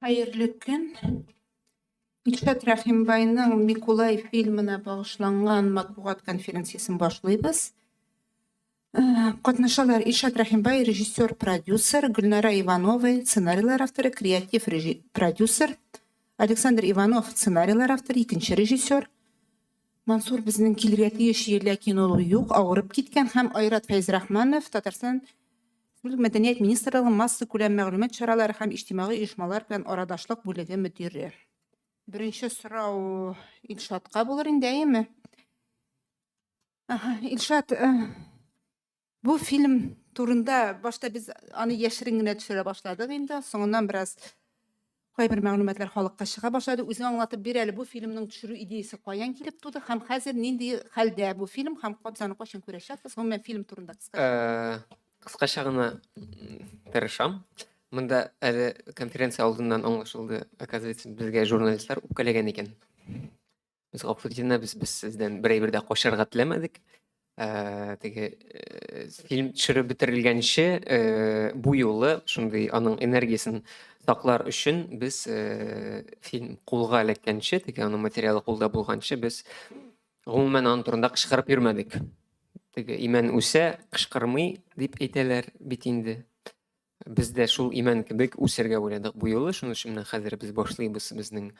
Хәерле көн. Илшат Рәхимбайның Микулай фильмына багышланган матбугат конференциясын башлыйбыз. Катнашалар Илшат Рәхимбай, режиссер, продюсер, Гөлнара Иванова, сценарийлар авторы, креатив продюсер, Александр Иванов, сценарийлар авторы, икенче режиссер, Мансур безнең килергә тиеш ләкин ул юк, авырып киткән, һәм Айрат Фәйзрахманов, Татарстан Мәдәният министрлыгы масса күләм мәгълүмат чаралары һәм иҗтимагый оешмалар белән арадашлык бүлеге мөдире. Беренче сорау Илшатка булыр инде, әйеме? Илшат, бу фильм турында башта без аны яшерен генә төшерә башладык инде, соңыннан бераз кайбер мәгълүматлар халыкка чыга башлады. Үзең аңлатып бир әле, бу фильмның төшерү идеясе каян килеп туды һәм хәзер нинди хәлдә бу фильм һәм без аны кайчан күрәчәкбез? Гомумән фильм турында кыскача. Кыскача гына тырышам. Монда әле конференция алдыннан аңлашылды, оказывается, безгә журналистлар үпкәләгән икән. Без гафуриттән без сездән берәй-бер дә кошарга теләмәдек. Теге фильм төшереп бетерелгәнче бу юлы шундый аның энергиясын саклар өчен без фильм кулга эләккәнче, теге аның материалы кулда булганчы без гомумән аның турында кычкырып йөрмәдек. Теге имән үсә, кычкырмый дип әйтәләр бит инде. Без дә шул имән кебек үсәргә уйладык бу юлы, шуның өчен хәзер без башлыйбыз безнең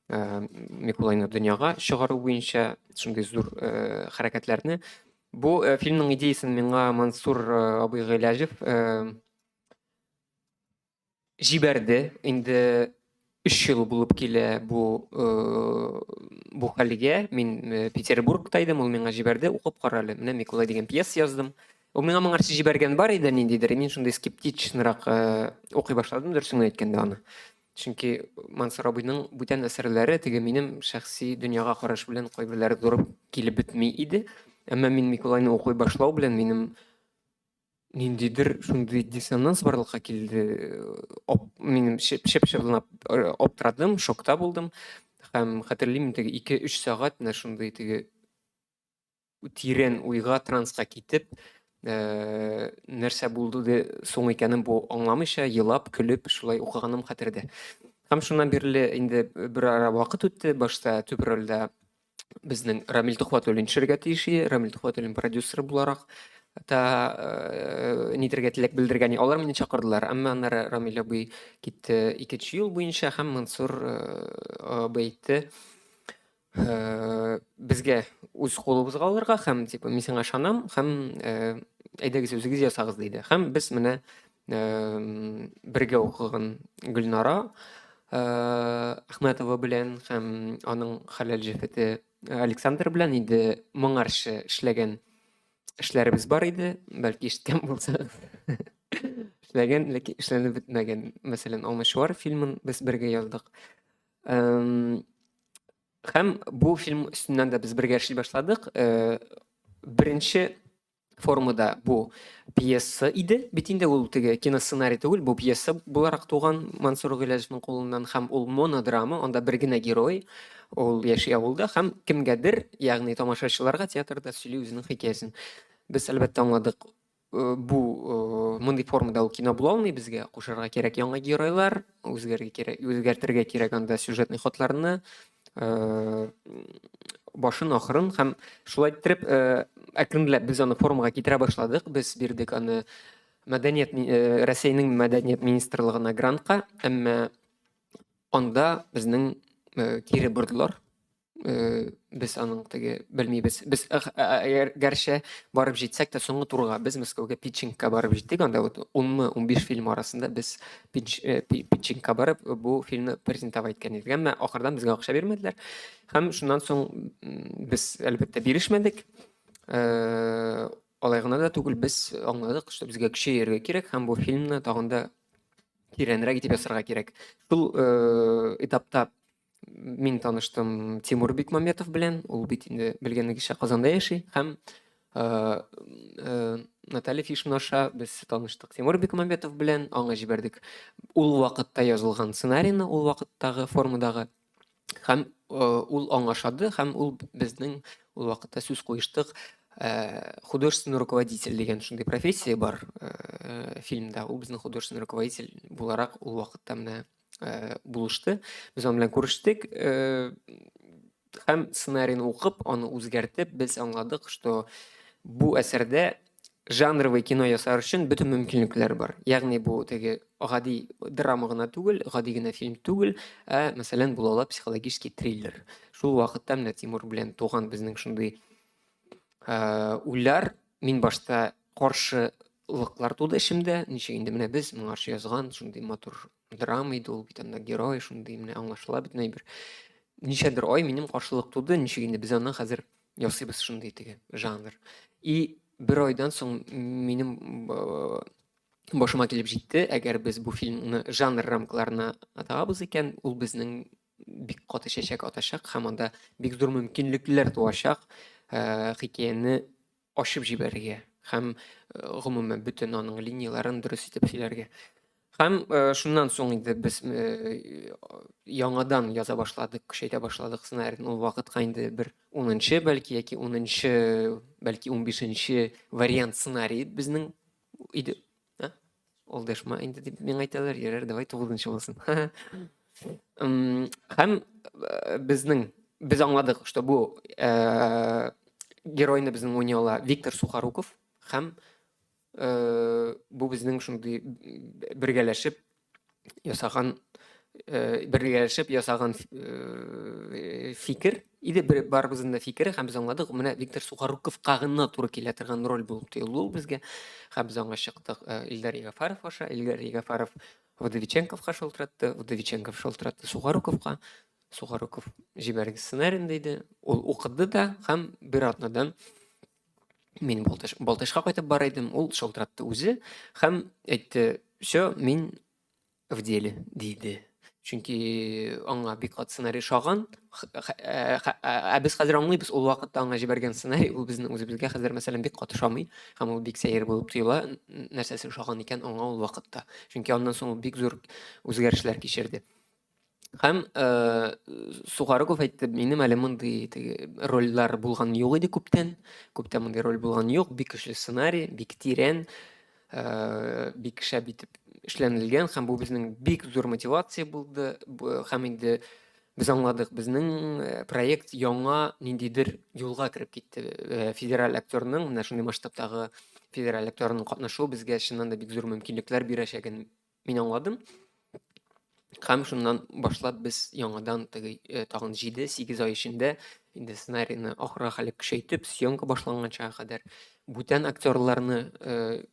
Микулайны дөньяга чыгару буенча шундый зур хәрәкәтләрне. Бу фильмның идеясын миңа Мансур абый Гыйләҗев җибәрде. Инде 3 ел булып килә бу хәлгә. Мин Петербургта идем, ул миңа җибәрде, укып кара әле. Менә Микулай дигән пьеса яздым. Ул миңа моңарчы җибәргән бар иде ниндидер. Мин шундый скептичнрак укый башладым, дөресен әйткәндә аны. Чөнки Мансур абыйның бүтән әсәрләре теге минем шәхси дөньяга караш белән кайберләре турып килеп бетми иде. Әмма мин Микулайны укый башлау белән минем ниндидер шундый диссонанс барлыкка килде. Минем шеп-шеп оптырадым, шокта булдым. Һәм хәтерлим теге 2-3 сәгать менә шундый теге тирән уйга, транска китеп, нәрсә булды соң икәнен бу аңламыйча, елап, көлеп, шулай укыганым хәтердә. Һәм шуннан бирле инде бер ара вакыт үтте, башта төп рольдә безнең Рамил Тухватуллин төшәргә тиеш иде, Рамил Тухватуллин продюсер буларак нидергә теләк белдергән. Алар мине чакырдылар, әмма аннары Рамил абый китте 2 ел буенча һәм Мансур абый әйтте, безгә үз кулыбызга алырга һәм мин сиңа ышанам һәм әйдәгез үзегез ясагыз диде. Һәм без менә бергә укыган Гөлнара Әхмәтова белән һәм аның хәләл җефете Александр белән инде моңарчы эшләгән эшләребез бар иде, бәлки ишеткән булсагыз. Эшләгән, ләкин эшләнеп бетмәгән. Мәсәлән, Алмачуар фильмын без бергә яздык. Һәм бу фильм өстеннән дә без бергә эшли башладык. Беренче формада бу пьеса иде. Бит инде ул теге киносценарий түгел, бу пьеса буларак туган Мансур Гыйләҗевнең кулыннан һәм ул монодрама, анда бер генә герой, ул яши авылда һәм кемгәдер, ягъни тамашачыларга театрда сөйли үзенең хикәясен. Без әлбәттә аңладык, бу мондый формада ул кино була алмый, безгә кушарга кирәк яңа геройлар, үзгәртергә кирәк анда сюжетный ходларны, башын ахырын һәм шулай итеп әкренләп без аны формага китерә башладык. Без бирдек аны Россиянең мәдәният министрлыгына грантка, әмма анда безнең кире бордылар. Без аның теге белмибез. Без гәрчә барып җитсәк тә соңгы турга без Мәскәүгә питчингка барып җиттек. Анда 10-15 фильм арасында без питчингка барып бу фильмны презентовать иткән идек. Әмма ахырдан безгә акча бирмәделәр. Һәм шуннан соң без әлбәттә бирешмәдек. Алай гына да түгел, без аңладык, что безгә көчәяргә кирәк һәм бу фильмны тагында тирәнрәк итеп ясарга кирәк. Шул этапта мин таныштым Тимур Бикмәмәтов белән, ул бит инде белгәнегезчә Казанда яши, һәм Наталья Фишмаша без таныштык Тимур Бикмәмәтов белән, аңа җибәрдек ул вакытта язылган сценарийны, ул вакыттагы формадагы, һәм ул аңлашады, һәм ул безнең ул вакытта сүз куештык. Художественный руководитель дигән шундый профессия бар фильмда. Ул безнең художественный руководитель буларак ул вакытта менә булышты. Без аны белән күрештек. Һәм сценарийны укып, аны үзгәртеп, без аңладык, что бу әсәрдә жанровый кино ясар өчен бөтен мөмкинлекләр бар. Ягъни бу теге гади драма гына түгел, гади генә фильм түгел, мәсәлән, була ала психологический триллер. Шул вакытта менә Тимур белән туган безнең шундый уйлар мин башта каршылыклар туды эчемдә. Ничек инде менә без моңарчы язган шундый матур драма иде ул, бит анда герой шундый менә аңлашыла бит бер. Ничәдер ай минем каршылык туды, ничек инде без аны хәзер ясыйбыз шундый теге жанр. И бер айдан соң минем башыма килеп җитте, әгәр без бу фильмны жанр рамкаларына атабыз икән, ул безнең бик каты чәчәк атачак һәм анда бик зур мөмкинлекләр туачак, хикәяне ачып җибәрергә һәм гомумән бөтен аның линияларын дөрес итеп сөйләргә. Һәм шуннан соң инде без яңадан яза башладык, көчәйтә башладык сценарийны. Ул вакытка инде бер 10-нчы бәлки яки 10-нчы, бәлки 15-нче вариант сценарий безнең иде. Ул дәшмә инде дип миңа әйтәләр, ярар, давай 9-нчы булсын. Һәм без аңладык, что бу геройны безнең уйный ала Виктор Сухоруков һәм бу безнең шундый бергәләшеп ясаган фикер иде, барыбызның да фикере, һәм без аңладык, менә Виктор Сухоруковка гына туры килә торган роль булып тоелды ул безгә. Һәм без аңа чыктык, Илдар Ягафаров аша, Илдар Ягафаров Вдовиченковка шалтыратты, Вдовиченков шалтыратты Сухоруковка. Сухоруков җибәргән сценарийны диде, ул укыды да һәм бер атнадан мин Балташка кайтып бара идем, ул шалтыратты үзе һәм әйтте, "Всё, мин в деле", диде. Чөнки аңа бик кат сценарий шаган, без хәзер аңлыйбыз, ул вакытта аңа җибәргән сценарий ул безнең үзебезгә хәзер мәсәлән бик кат ошамый һәм ул бик сәер булып тоела, нәрсәсе шаган икән аңа ул вакытта. Чөнки аннан соң ул бик зур үзгәрешләр кичерде. Һәм Сухоруков әйтте, минем әле мондый рольләр булган юк иде күптән. Күптән мондый роль булган юк, бик көчле сценарий, бик тирән, бик шәп итеп эшләнелгән һәм бу безнең бик зур мотивация булды. Һәм инде без аңладык, безнең проект яңа ниндидер юлга кирип китте. Федераль актерның, менә шундый масштабтагы федераль актерның катнашуы безгә чыннан да бик зур мөмкинлекләр бирәчәген мин аңладым. Һәм шуннан башлап без яңадан тагын 7-8 ай эчендә инде сценарийны ахырга хәле көчәйтеп, съемка башланганча кадәр бүтән актерларны,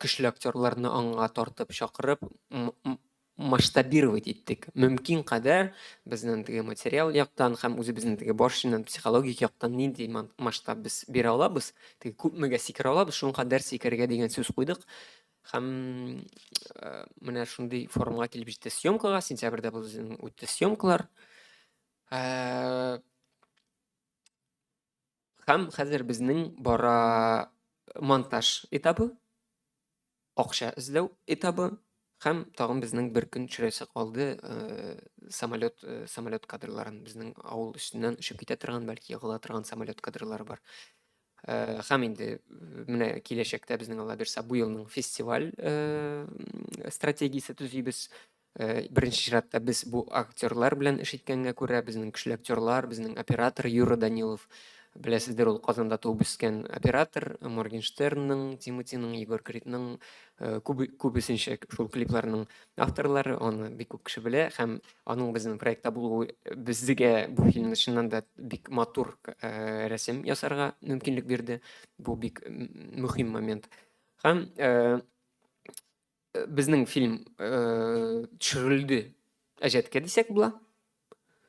көчле актерларны аңа тартып чакырып, масштабировать иттек. Мөмкин кадәр безнең теге материал яктан һәм үзебезнең теге башыннан психологик яктан нинди масштаб без бирә алабыз, теге күпмегә сикерә алабыз, шуң кадәр сикергә дигән сүз куйдык. Һәм менә шундый формага килеп җитте съемкага, сентябрьдә безнең үтте съемкалар. Һәм хәзер безнең бара монтаж этабы, акча эзләү этабы һәм тагын безнең бер көн төшерәсе калды, самолет кадрларын безнең авыл өстеннән очып китә торган, бәлки ягыла торган самолет кадрлары бар. Һәм инде менә киләчәктә безнең Алла бирсә бу елның фестиваль стратегиясе төзибез. Беренче чиратта без бу актерлар белән эш иткәнгә күрә, безнең көчле актерлар, безнең оператор Юра Данилов, беләсездер, ул Казанда туып үскән оператор, Моргенштернның, Тимотиның, Егор Кридның күбесенчә шул клипларның авторлары, аны бик күп кеше белә һәм аның безнең проектта булуы безгә бу фильмны чыннан да бик матур рәсем ясарга мөмкинлек бирде. Бу бик мөһим момент. Һәм безнең фильм төшерелде әҗәткә дисәк була.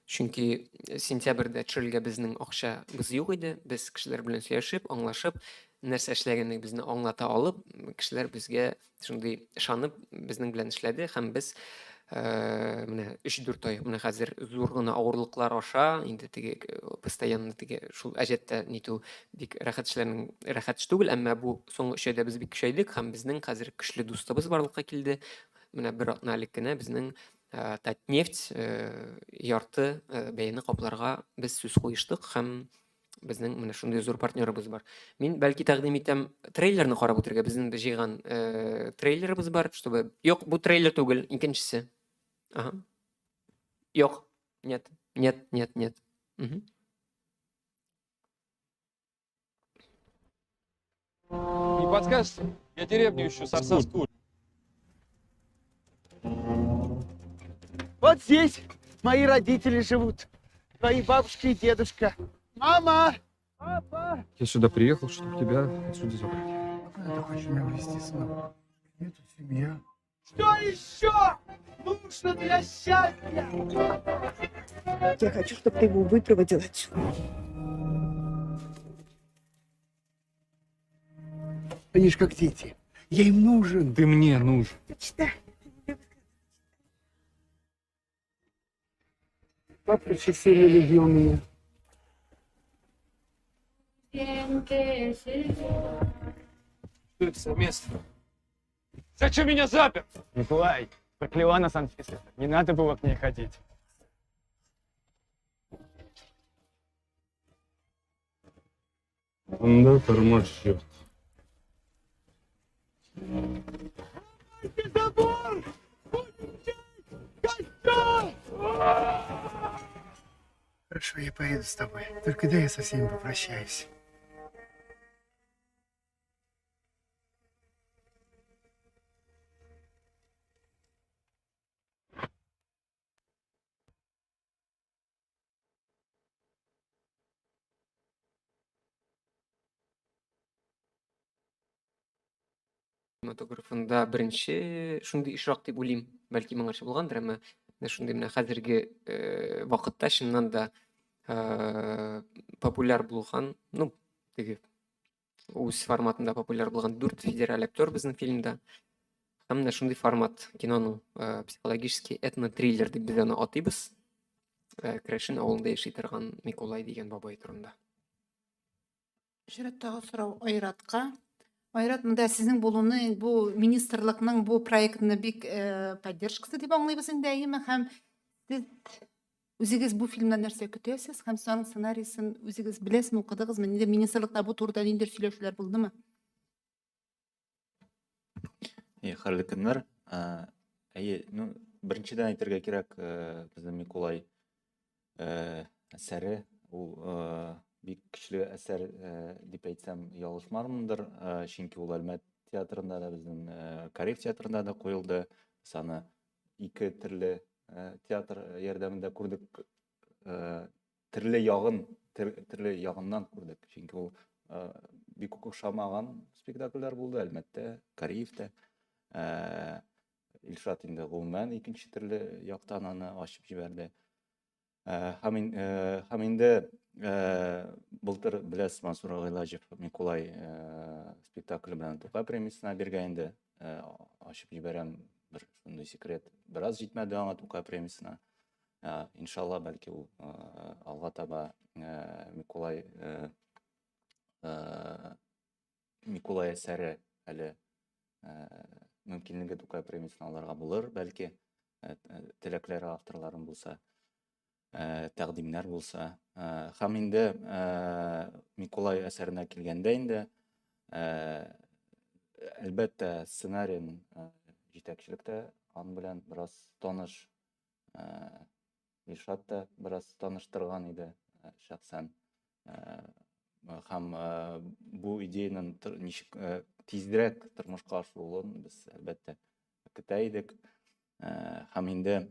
Чөнки сентябрьдә төшерелгән безнең акчабыз юк иде. Без кешеләр белән сөйләшеп, аңлашып, нәрсә эшләгәнебезне аңлата алып, кешеләр безгә шундый ышанып безнең белән эшләде һәм без менә 3-4 ай менә хәзер зур гына авырлыклар аша инде теге постоянно теге шул әҗәттә нитү бик рәхәт эшләрнең рәхәт эш түгел, әмма бу соңгы 3 айда без бик көчәйдек һәм безнең хәзер көчле дустыбыз барлыкка килде. Менә бер атналык кенә безнең Татнефть ярты бәяне капларга без сүз куештык һәм безнең менә шундый зур партнерыбыз бар. Мин бәлки тәкъдим итәм трейлерны карап үтәргә. Безнең җыйган трейлерыбыз бар, чтобы юк, бу трейлер түгел, икенчесе. Ага. Yok. Нет. Нет, нет, нет. Мгм. Не подскажешь? Я деревню ищу, Сарсаскуль. Вот здесь мои родители живут. Твои бабушка и дедушка. Мама! Папа! Я сюда приехал, чтобы тебя отсюда забрать. Куда ты хочешь меня увезти, сынок? Где тут семья? Что еще нужно для счастья? Я хочу, чтобы ты его выпроводил отсюда. Они ж как дети. Я им нужен. Ты мне нужен. Читай. Папа очень сильно любил меня. Что это за место? Зачем меня запер? Николай, прокляла нас Анфиса. Не надо было к ней ходить. Да, тормозит. Забор! Костер! Хорошо, я поеду с тобой. Только дай я со всеми попрощаюсь. Кинематографында беренче шундый очрак дип уйлыйм. Бәлки моңарчы булгандыр, әмма менә шундый менә хәзерге вакытта чыннан да популяр булган, ну, теге үз форматында популяр булган 4 федераль актер безнең фильмда. Һәм менә шундый формат киноның психологический этно-триллер дип без аны атыйбыз. Крәшен авылында яши торган Миколай дигән бабай турында. Шираттагы сорау Айратка. Айрат, монда сезнең булуны бу министрлыкның бу проектны бик поддержкасы дип аңлыйбыз инде әйеме, һәм сез үзегез бу фильмнан нәрсә көтәсез һәм аның сценарийсын үзегез беләсезме, укыдыгызмы? Инде министрлыкта бу турыда ниндидер сөйләшүләр булдымы? Хәрле көннәр. Ну, беренчедән әйтергә кирәк, безнең Миколай әсәре, ул бик көчле әсәр дип әйтсәм ялгышмармындыр, чөнки ул Әлмәт театрында да, безнең Карев театрында да куелды. Саны ике төрле театр ярдәмендә күрдек, төрле ягыннан күрдек, чөнки ул бик үк охшамаган спектакльләр булды Әлмәттә, Кариевтә. Илшат инде гомумән икенче төрле яктан аны ачып җибәрде. Һәм инде былтыр беләсез, Мансур Гыйлаҗев Миколай спектакле белән Тукай премиясына биргән инде. Ачып җибәрәм, бер шундый секрет. Бераз җитмәде аңа Тукай премиясына. Иншалла, бәлки ул алга таба Миколай әсәре әле мөмкинлеге Тукай премиясын алырга булыр, бәлки теләкләре авторларын булса, тәкъдимнәр булса. Һәм инде Миколай әсәренә килгәндә инде әлбәттә сценарийын җитәкчелектә ан белән бераз таныш, Илшат та бераз таныштырган иде шәхсән. Һәм бу идеяның ничек тизрәк тормышка ашырылуын без әлбәттә көтә идек. Һәм инде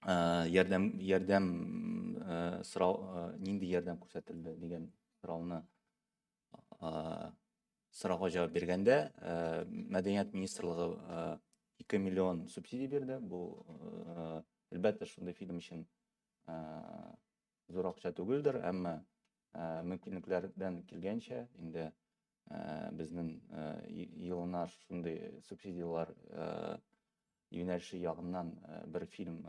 ярдәм сорау, нинди ярдәм күрсәтелде дигән сорауны сорауга җавап биргәндә, Мәдәният министрлыгы 2 миллион субсидия бирде. Бу әлбәттә шундый фильм өчен зур акча түгелдер, әмма мөмкинлекләрдән килгәнчә инде безнең елына шундый субсидиялар юнәлеше ягыннан бер фильм,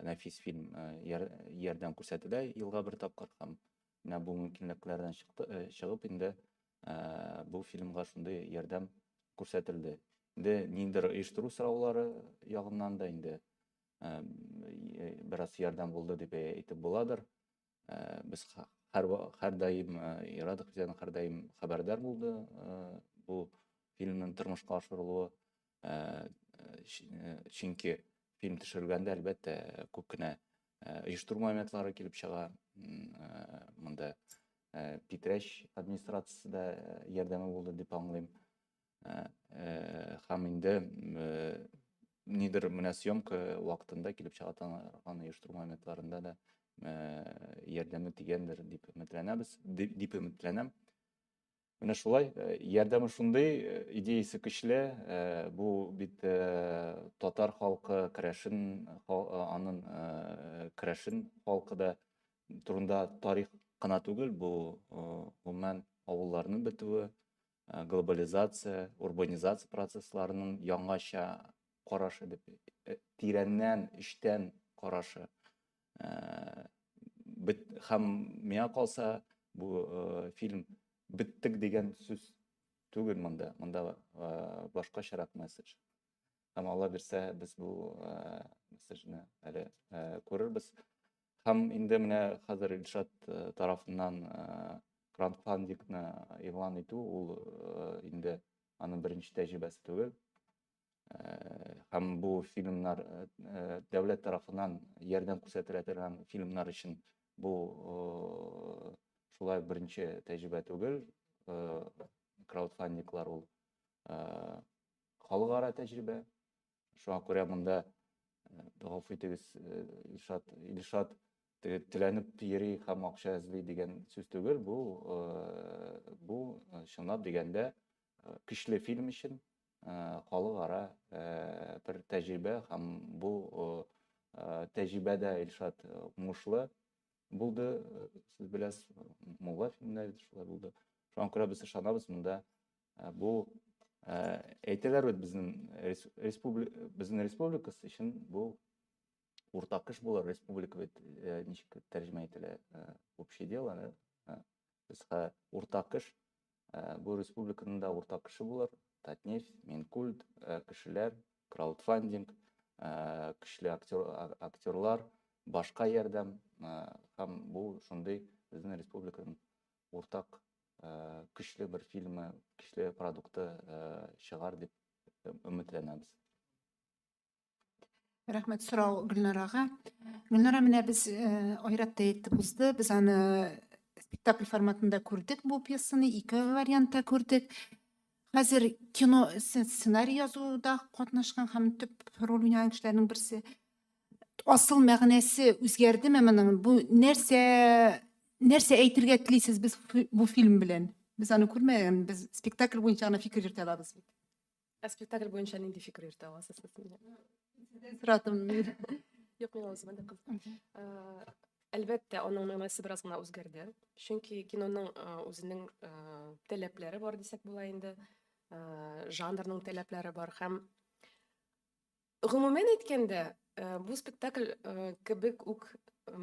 нәфис фильм ярдәм күрсәтелә елга бер тапкыр. Һәм менә бу мөмкинлекләрдән чыгып инде бу фильмга шундый ярдәм күрсәтелде. Инде ниндидер оештыру сораулары ягыннан да инде бераз ярдәм булды дип әйтеп буладыр. Без һәр даим Ирадов үзенең һәр даим хәбәрдар булды бу фильмның тормышка ашырылуы, чөнки фильм төшерелгәндә әлбәттә күп кенә оештыруу маалыматлары келип чыга. Мында Питреш администрациясы да ярдәме булды дип аңлыйм. Һәм инде нидер менә съемка вакытында килеп чыга торган оештыруу маалыматларында да ярдәме тигәндер дип өметләнәм. Менә шулай, ярдәме шундый, идеясы көчле, бу бит татар халкы көрәшен, анын көрәшен халкы да турында тарих кына түгел, бу гомумән авылларның бетүе, глобализация, урбанизация процессларының яңача карашы дип, тирәннән, эчтән карашы. Һәм миңа калса, бу фильм биттек дигән сүз түгел монда. Монда башкачарак месседж. Һәм Алла бирсә, без бу месседжны әле күрербез. Һәм инде менә хәзер Илшат тарафыннан краундфандингны игълан итү, ул инде аның беренче тәҗрибәсе түгел. Һәм бу фильмнар дәүләт тарафыннан ярдәм күрсәтелә торган фильмнар өчен бу шулай беренче тәҗрибә түгел. Краудфандинглар ул халыкара тәҗрибә. Шуңа күрә монда гафу итегез, Илшат теләнеп йөри һәм акча эзли дигән сүз түгел. Бу чынлап дигәндә көчле фильм өчен халыкара бер тәҗрибә һәм бу тәҗрибәдә Илшат уңышлы булды. Сез беләсез, Мулла фильмнәре шулай булды. Шуңа күрә без ышанабыз, монда бу әйтәләр бит безнең республикасы өчен бу уртак эш булыр. Республика бит ничек тәрҗемә ителә? Общее дело, без уртак эш, бу республиканың да уртак эше булыр. Татнефть, Минкульт, кешеләр, краудфандинг, көчле актерлар, башка ярдәм, һәм бу шундый безнең республиканың уртак көчле бер фильмы, көчле продукты чыгар дип өметләнәбез. Рәхмәт сорау Гөлнарага. Гөлнара, менә без Айратта әйтеп узды. Без аны спектакль форматында күрдек, бу пьесаны 2 вариантта күрдек. Хәзер кино сценарий язуда катнашкан һәм төп роль уйнаган кешеләрнең берсе. Асыл мәгънәсе үзгәрдеме моның? Бу нәрсә әйтергә телисез без бу фильм белән? Без аны күрмәгән, без спектакль буенча гына фикер йөртә алабыз бит. Спектакль буенча нинди фикер йөртә аласыз? Соратым. Юк, миңа үземә дә кызык. Әлбәттә, аның мәгънәсе бераз гына үзгәрде. Чөнки киноның үзенең таләпләре бар дисәк була инде. Жанрның таләпләре бар һәм гомумән әйткәндә, бу спектакль кебек үк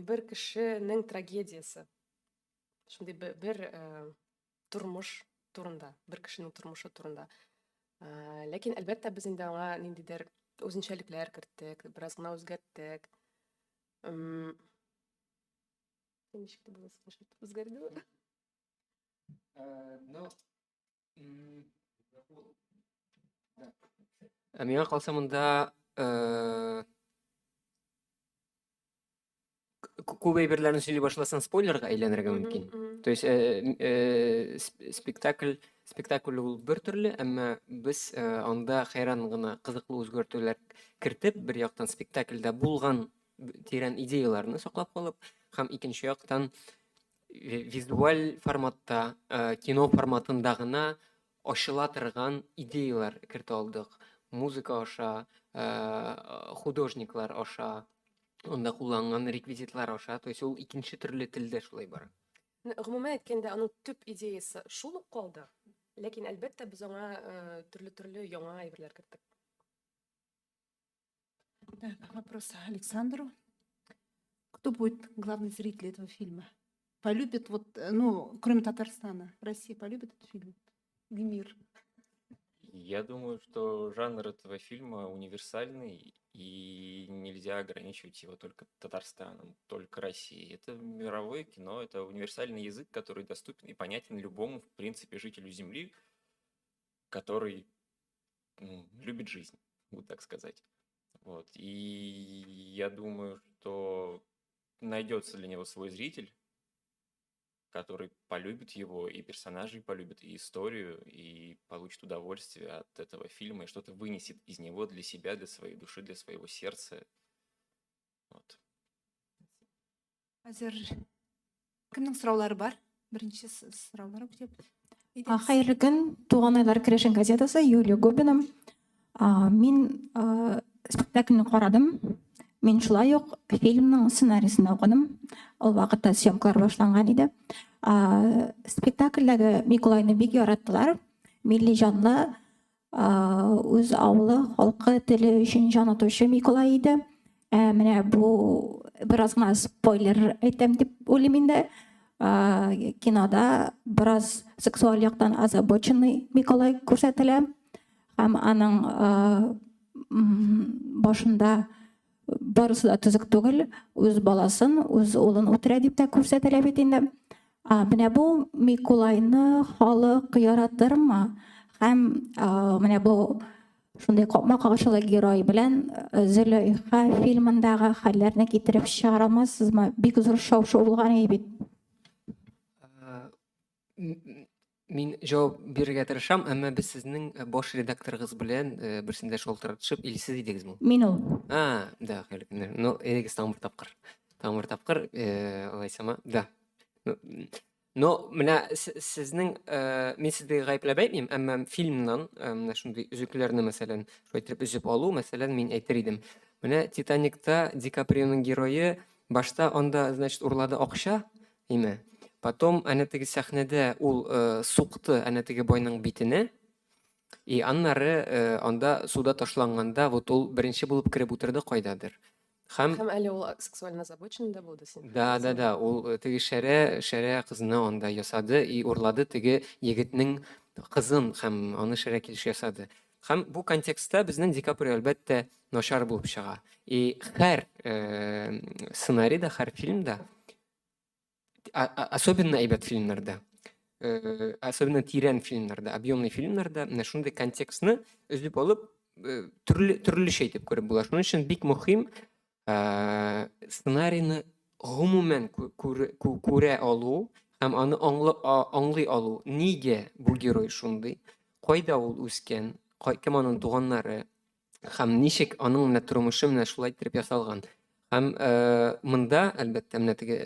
бер кешенең трагедиясе. Шундый бер тормыш турында, бер кешенең тормышы турында. Ләкин әлбәттә без инде аңа ниндидер үзенчәлекләр керттек, бераз гына үзгәрттек. Ничек тә булсын, үзгәрде. Миңа калса, монда күп әйберләрне сөйли башласаң спойлерга әйләнергә мөмкин. То есть спектакль ул бер төрле, әмма без анда хайран гына кызыклы үзгәртүләр кертеп, бер яктан спектакльдә булган тирән идеяларны саклап калып, һәм икенче яктан визуаль форматта, кино форматында гына ачыла торган идеялар кертә алдык. Музыка аша, художниклар аша, онда кулланган реквизитлар аша, то есть ул икенче төрле телдә шулай бара. Гомумән әйткәндә, аның төп идеясы шул ук калды. Ләкин әлбәттә без аңа төрле яңа әйберләр керттек. Так, вопрос Александру. Кто будет главный зритель этого фильма? Полюбит, кроме Татарстана, Россия полюбит этот фильм? Или мир? Я думаю, что жанр этого фильма универсальный, и нельзя ограничивать его только Татарстаном, только Россией. Это мировое кино, это универсальный язык, который доступен и понятен любому, в принципе, жителю Земли, который любит жизнь, вот так сказать. Вот. И я думаю, что найдется для него свой зритель, который полюбит его, и персонажей полюбит, и историю, и получит удовольствие от этого фильма, и что-то вынесет из него для себя, для своей души, для своего сердца. Вот. Хәзер кемнең сораулары бар? Беренче сораулар күтеп. Хайырлы көн, Туган айлар Крешен газетасы, Юлия Губина. Мин спектакльне карадым. Мин шулай ук фильмның сценарийсын окудым. Ул вакытта съемкалар башланган иде. Спектакльдәге Миколайны бик яраттылар. Милли жанлы, үз авылы, халкы, теле өчен жан атучы Миколай иде. Менә бу бераз гына спойлер әйтәм дип уйлыйм инде. Кинода бераз сексуаль яктан озабоченный Миколай күрсәтелә. Һәм аның башында барысы да төзек түгел, үз баласын, үз улын үтерә дип тә күрсәтелә бит инде. Менә бу Миколайны халык яратырмы? Һәм менә бу шундый капма-каршылы герой белән Зөләйха фильмындагы хәлләрне китереп чыгарамысызмы? Бик зур шау-шу булган иде бит. Мин җавап бирергә тырышам, әмма без сезнең баш редакторыгыз белән берсендә шалтыратышып илсез идегезме? Мин ул. Да, хәерле көннәр. Ну, әйдәгез тагын бер тапкыр, алайсама, да. Но менә сезнең мин сезне гаепләп әйтмим, әмма фильмнан менә шундый өзекләрне мәсәлән, шулай итеп өзеп алу, мәсәлән, мин әйтер идем. Менә Титаникта Ди Каприоның герое башта анда, значит, урлады акча, име. Потом әнә теге сәхнәдә ул суқты әнә теге байның битенә. И аннары анда суда ташланганда вот ул беренче булып кирип утырды кайдадыр. Һәм әле ул сексуально озабочен да булды син. Да, ул теге шәрә кызны анда ясады и урлады теге егетнең кызын һәм аны шәрә килеш ясады. Һәм бу контекстта безнең Ди Каприо әлбәттә начар булып чыга. И һәр сценарийда, һәр фильмда, особенно әйбәт фильмнарда, особенно тирән фильмнарда, объемный фильмнарда, менә шундый контекстны өзеп алып, төрлечә итеп күреп була. Шуның өчен бик мөһим сценарийны гомумән күрә алу һәм аны аңлый алу. Нигә бу герой шундый? Кайда ул үскән? Кем аның туганнары? Һәм ничек аның менә тормышы менә шулай итеп ясалган? Һәм монда әлбәттә менә теге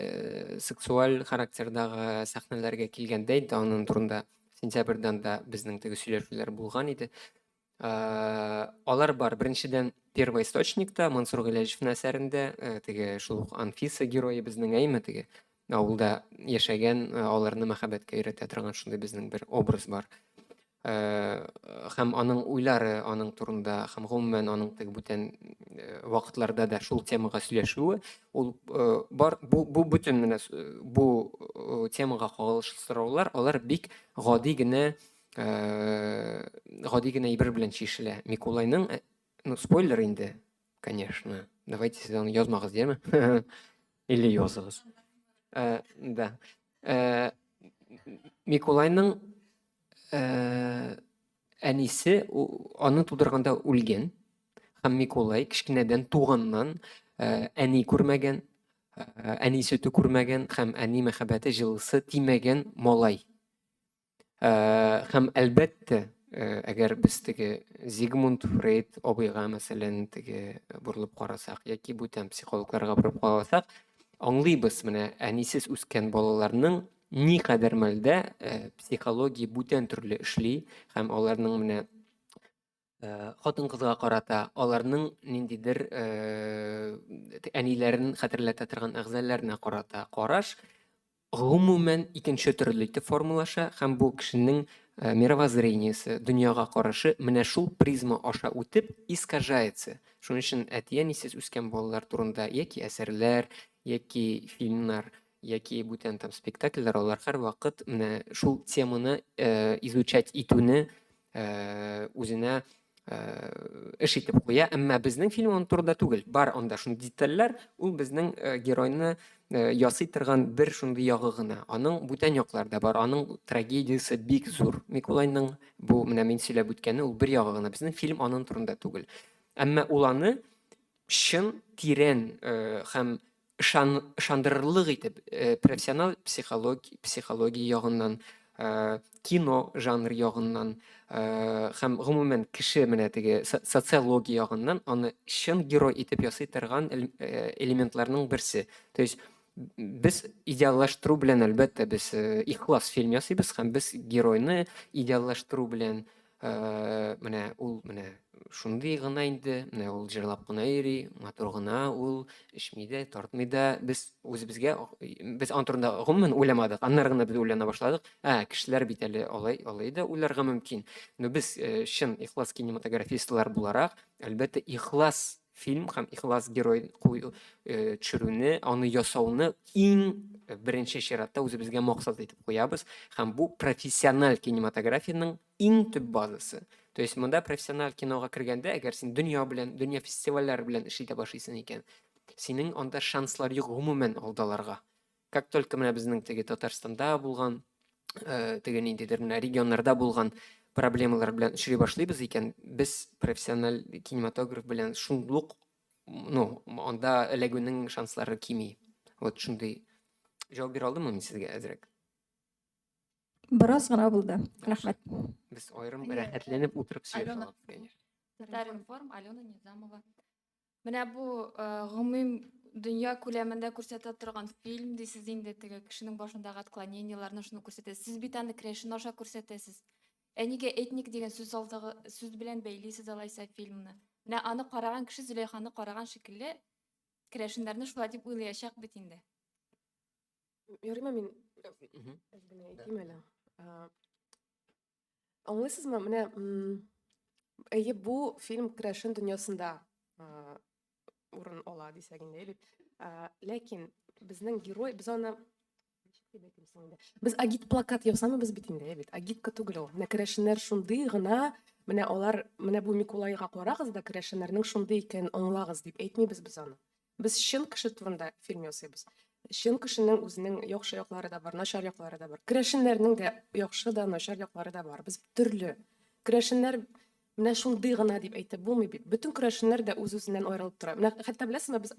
сексуаль характердагы сәхнәләргә килгәндә инде аның турында сентябрьдән да безнең теге сөйләшүләр булган иде. Алар бар. Беренчедән Первый источникта Мансур Галиевның әсәрендә теге шул Анфиса герое безнең әйме теге авылда яшәгән, аларны мәхәббәткә өйрәтә торган шундый безнең бер образ бар. Һәм аның уйлары аның турында, һәм гомумән аның теге бүтән вакытларда да шул темага сөйләшүе, ул бар. Бу бүтән менә бу темага кагылышлы сораулар, алар бик гади генә ибер белән чишелә. Миколайның, ну, спойлер инде, конечно. Давайте сез аны язмагыз, дияме? Или языгыз. Да. Миколайның әнисе аны тудырганда үлгән. Һәм Миколай кичкенәдән туганнан әни күрмәгән, әни сөте күрмәгән һәм әни мәхәббәте җылысы тимәгән малай. Һәм әлбәттә, әгәр без теге Зигмунд Фрейд абыйга мәсәлән теге бурылып карасак, яки бүтән психологларга бурылып карасак, аңлыйбыз менә әнисез үскән балаларның никадәр мәлдә психология бүтән төрле эшли һәм аларның менә хатын-кызга карата аларның ниндидер әниләрен хәтерләтә торган әгъзаларына карата караш гомумән икенче төрле итеп формулаша һәм бу кешенең мировоззрениесе, дөньяга карашы менә шул призма аша үтеп искажается. Шуның өчен әти-әнисез үскән балалар турында яки әсәрләр, яки фильмнар, яки бүтән там спектакльләр, алар һәр вакыт менә шул теманы изучать итүне үзенә эш итеп куя. Әмма безнең фильм аның турында түгел. Бар анда шундый детальләр, ул безнең геройны ясый торган бер шундый ягы гына. Аның бүтән якларда бар. Аның трагедиясе бик зур. Миколайның бу менә мин сөйләп үткәне ул бер ягы гына. Безнең фильм аның турында түгел. Әмма ул аны чын, тирән һәм ышандырырлык итеп профессионал психология ягыннан, кино жанр ягыннан һәм гомумән кеше менә теге социология ягыннан аны чын герой итеп ясый торган элементларның берсе. То есть без идеаллаштыру белән әлбәттә без ихлас фильм ясыйбыз һәм без геройны идеаллаштыру белән менә ул менә шундый гына инде, менә ул җырлап кына йөри, матур гына ул, эчми дә, тартмый да. Без үзебезгә без ан турында гомумән уйламадык. Аннары гына без уйлана башладык. Кешеләр бит әле алай да уйларга мөмкин. Но без чын ихлас кинематографистлар буларак, әлбәттә ихлас фильм һәм ихлас герой төшерүне, аны ясауны иң беренче чиратта үзебезгә максат итеп куябыз һәм бу профессиональ кинематографияның иң төп базасы. То есть монда профессиональ кинога кергәндә, әгәр син дөнья фестивальләре белән эш итә башлыйсың икән, синең анда шанслар юк гомумән алдаларга. Как только менә безнең теге Татарстанда булган, теге ниндидер менә регионнарда булган проблемалар белән эшли башлыйбыз икән, без профессиональ кинематограф белән шунлык, анда эләгүнең шанслары кими. Вот шундый җавап бирә алдыммы мин сезгә әзрәк? Бераз гына булды. Рәхмәт. Без аерым рәхәтләнеп утырып сөйләшәбез, конечно. Татаринформ, Алена Низамова. Менә бу гомум дөнья күләмендә күрсәтә торган фильм дисез инде, теге кешенең башындагы отклоненияларны шуны күрсәтә. Сез бит аны крешен аша күрсәтәсез. Нигә этник дигән сүз алдагы сүз белән бәйлисез алайса фильмны? Менә аны караган кеше Зөләйханы караган шикелле крешеннәрне шулай дип уйлаячак бит инде. Ярыймы мин әйтим әле. Аңлыйсызмы, менә бу фильм крешен дөньясында урын ала дисәк инде бит. Ләкин безнең герой, без аны без агит плакат ясамыбыз бит инде бит. Агитка түгел ул. Менә крешеннәр шундый гына, менә алар, менә бу Микулайга карагыз да, крешеннәрнең шундый икән аңлагыз дип әйтмибез без аны. Без чын кеше турында фильм ясыйбыз. Чын кешенең үзенең яхшы яклары да бар, начар яклары да бар. Крешеннәрнең дә яхшы да, начар яклары да бар. Без төрле. Крешеннәр менә шундый гына дип әйтеп булмый бит. Бүтән крешеннәр дә үз-үзеннән аерылып тора. Менә хәтта беләсезме, без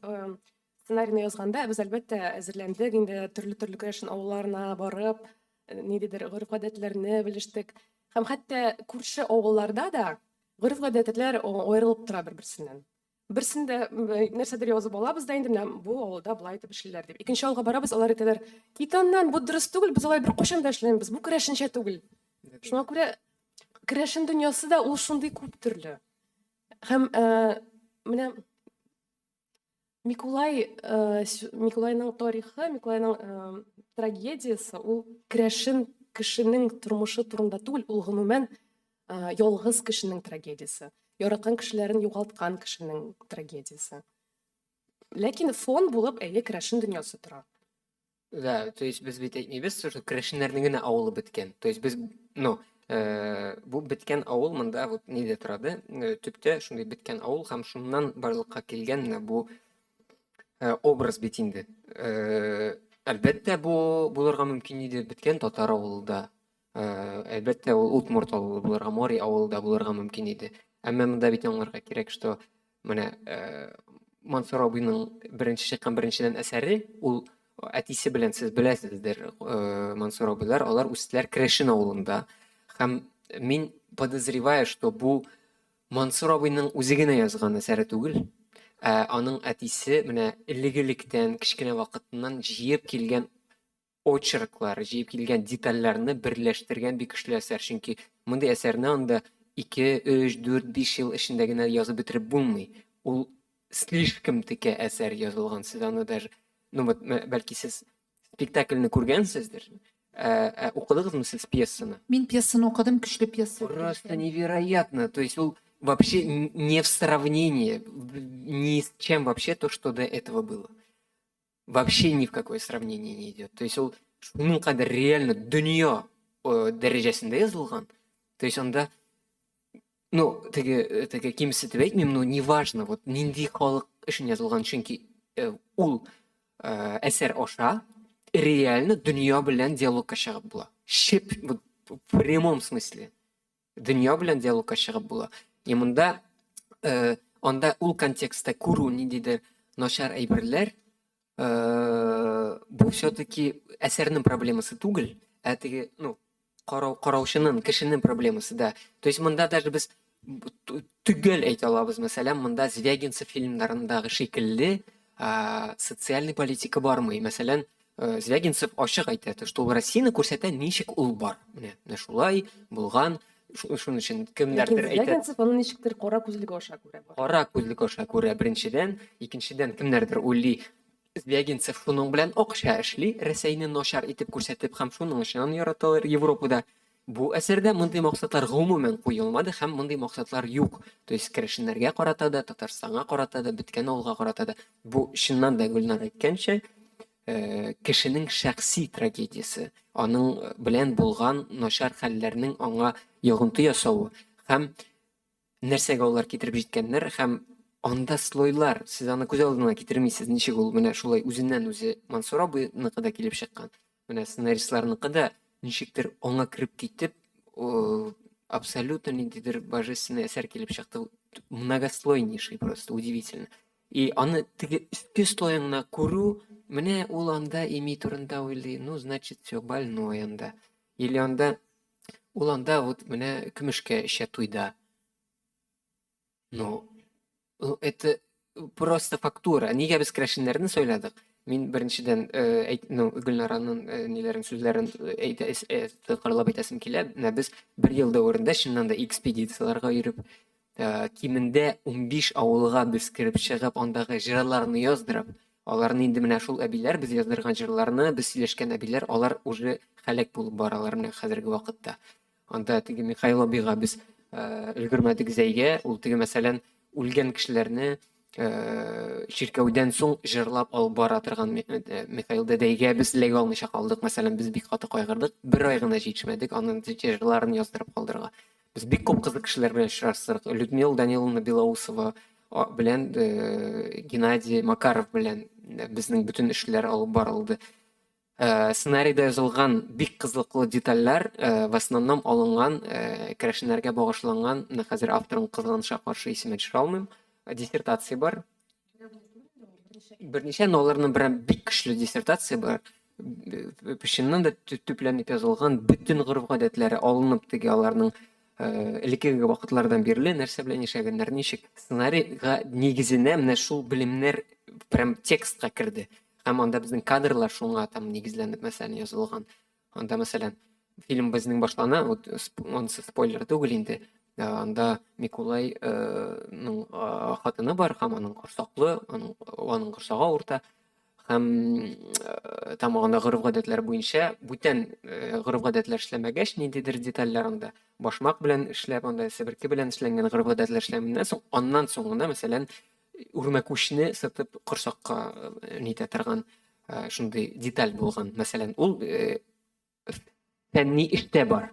сценарийны язганда без әлбәттә әзерләндек инде, төрле крешен авылларына барып, ниндидер гореф-гадәтләрне белештек. Һәм хәтта күрше авылларда да гореф-гадәтләр аерылып тора бер-берсеннән. Берсендә нәрсәдер язып алабыз да инде, менә бу авылда булай итеп эшлиләр дип. Икенче авылга барабыз, алар әйтәләр, "Китаннан бу дөрес түгел, без алай бер кашан да эшләмибез, бу крешенчә түгел." Шуңа күрә крешен дөньясы да ул шундый күп төрле. Һәм менә Микулайның тарихы, Микулайның трагедиясы, ул крешен кешенең тормышы турында түгел, ул гомумән ялгыз кешенең трагедиясы. Яраткан кешеләрен югалткан кешенең трагедиясы. Ләкин фон булып крешен дөньясы тора. Да, то есть без бит әйтмибез, что крешеннәрнең генә авылы беткән. То есть без, бу беткән авыл монда вот нидә торады? Төптә шундый беткән авыл һәм шуннан барлыкка килгән бу образ бит инде. Әлбәттә булырга мөмкин иде беткән татар авылында. Әлбәттә ул Утмурт авылы булырга, Мори авылында булырга мөмкин иде. Әмма монда бит аңларга кирәк, что менә Мансур абыйның беренче чыккан беренчедән әсәре, ул әтисе белән сез беләсездер, Мансур абыйлар, алар үстеләр Крешен авылында. Һәм мин подозреваю, что бу Мансур абыйның үзе генә язган әсәре түгел. Аның әтисе менә элегелектән, кичкенә вакытыннан җыеп килгән очерклар, җыеп килгән детальләрне берләштергән бик көчле әсәр. Чөнки мондый әсәрне анда 2, 3, 4, 5 ел эчендә генә язып бетереп булмый. Ул слишком текә әсәр язылган. Сез аны даже, бәлки сез спектакльне күргәнсездер. Укыдыгызмы сез пьесаны? Мин пьесаны укыдым, көчле пьеса. Просто невероятно. То есть ул вообще не в сравнении ни с чем вообще то, что до этого было. Вообще ни в какое сравнение не идет. То есть ул шуның кадәр реально дөнья дәрәҗәсендә язылган. То есть анда теге кимсе дип әйтмим, неважно, вот нинди халык өчен язылган, чөнки ул әсәр аша реально дөнья белән диалогка чыгып була. В прямом смысле. Дөнья белән диалогка чыгып була. И монда анда ул контекстта күрү ниндидер начар әйберләр бу все-таки әсәрнең проблемасы түгел, ә теге, ну, караучының, кешенең проблемасы да. То есть монда даже без түгел әйтә алабыз. Мәсәлән, монда Звягинцев фильмнарындагы шикелле социальный политика бармый. Мәсәлән, Звягинцев ачык әйтә, что Россияны күрсәтә ничек ул бар. Менә шулай булган. Шуның өчен кемнәрдер әйтә. Звягинцев аны ничектер кара күзлеге аша күрә. Кара күзлек аша күрә беренчедән, икенчедән кемнәрдер уйлый. Звягинцев шуның белән акча эшли, Рәсәйне начар итеп күрсәтеп һәм шуның өчен яраталар Европада. Бу әсәрдә мондый максатлар гомумән куелмады һәм мондый максатлар юк. То есть керәшеннәргә карата да, Татарстанга карата да, беткән авылга карата да. Бу чыннан да Гөлнар әйткәнчә, кешенең шәхси трагедиясе, аның белән булган начар хәлләрнең аңа йогынты ясавы һәм нәрсәгә алар китереп җиткәннәр һәм анда слойлар, сез аны күз алдына китермисез, ничек ул менә шулай үзеннән үзе Мансур абыйныкы да килеп чыккан. Менә сценаристларныкы да ничектер аңа кирип китеп, абсолютно ниндидер божественный әсәр килеп чыкты. Многослойнейший, просто удивительно. И аны теге өске слоеңна күрү, менә ул анда ими турында уйлый, ну, значит, все больной анда. Или анда ул анда вот менә көмешкә эчә туйда. Ну, это просто фактура. Нигә без керәшеннәрне сөйләдек? Мин беренчедән Гөлнараның ниләрен сүзләрен кырлап әйтәсем килә. Без бер ел дәверендә чыннан да экспедицияларга йөреп, кимендә 15 авылга без кирип чыгып, андагы җырларны яздырып, аларны инде менә шул әбиләр, без яздырган җырларны, без сөйләшкән әбиләр, алар уже хәлак булып баралар менә хәзерге вакытта. Анда теге Михаил абыйга без өлгермәдек зәйгә, ул теге мәсәлән үлгән кешеләрне чиркәүдән соң җырлап алып бара торган Михаил дәдәйгә без эләгә алмыйча калдык. Мәсәлән, без бик каты кайгырдык. Бер ай гына җитешмәдек аның җырларын яздырып калдырга. Без бик күп кызык кешеләр белән очраштык. Людмила Даниловна Белоусова белән Геннадий Макаров белән безнең бөтен эшләр алып барылды. Сценарийда язылган бик кызыклы детальләр в основном алынган керәшеннәргә багышланган, хәзер авторның кызганыча каршы исеме төшерә алмыйм. Диссертация бар. Берничә аларның бик көчле диссертация бар. Пешеннән дә төпләнеп язылган бөтен гореф-гадәтләре алынып теге аларның элеккеге вакытлардан бирле нәрсә белән яшәгәннәр, ничек сценарийга нигезенә менә шул белемнәр прям текстка керде. Һәм анда безнең кадрлар шуңа там нигезләнеп мәсәлән язылган. Анда мәсәлән фильм безнең башлана, вот онсы спойлер түгел инде. Анда Микулайның хатыны бар, һәм аның корсаклы, аның корсагы авырта. Һәм там анда гореф-гадәтләр буенча бүтән гореф-гадәтләр эшләмәгәч, ниндидер детальләр анда башмак белән эшләп, анда себерке белән эшләнгән гореф-гадәтләр эшләмәгәннән соң, аннан соңында мәсәлән үрмәкүчне сатып корсакка нитә торган шундый деталь булган. Мәсәлән, ул фәнни эштә бар.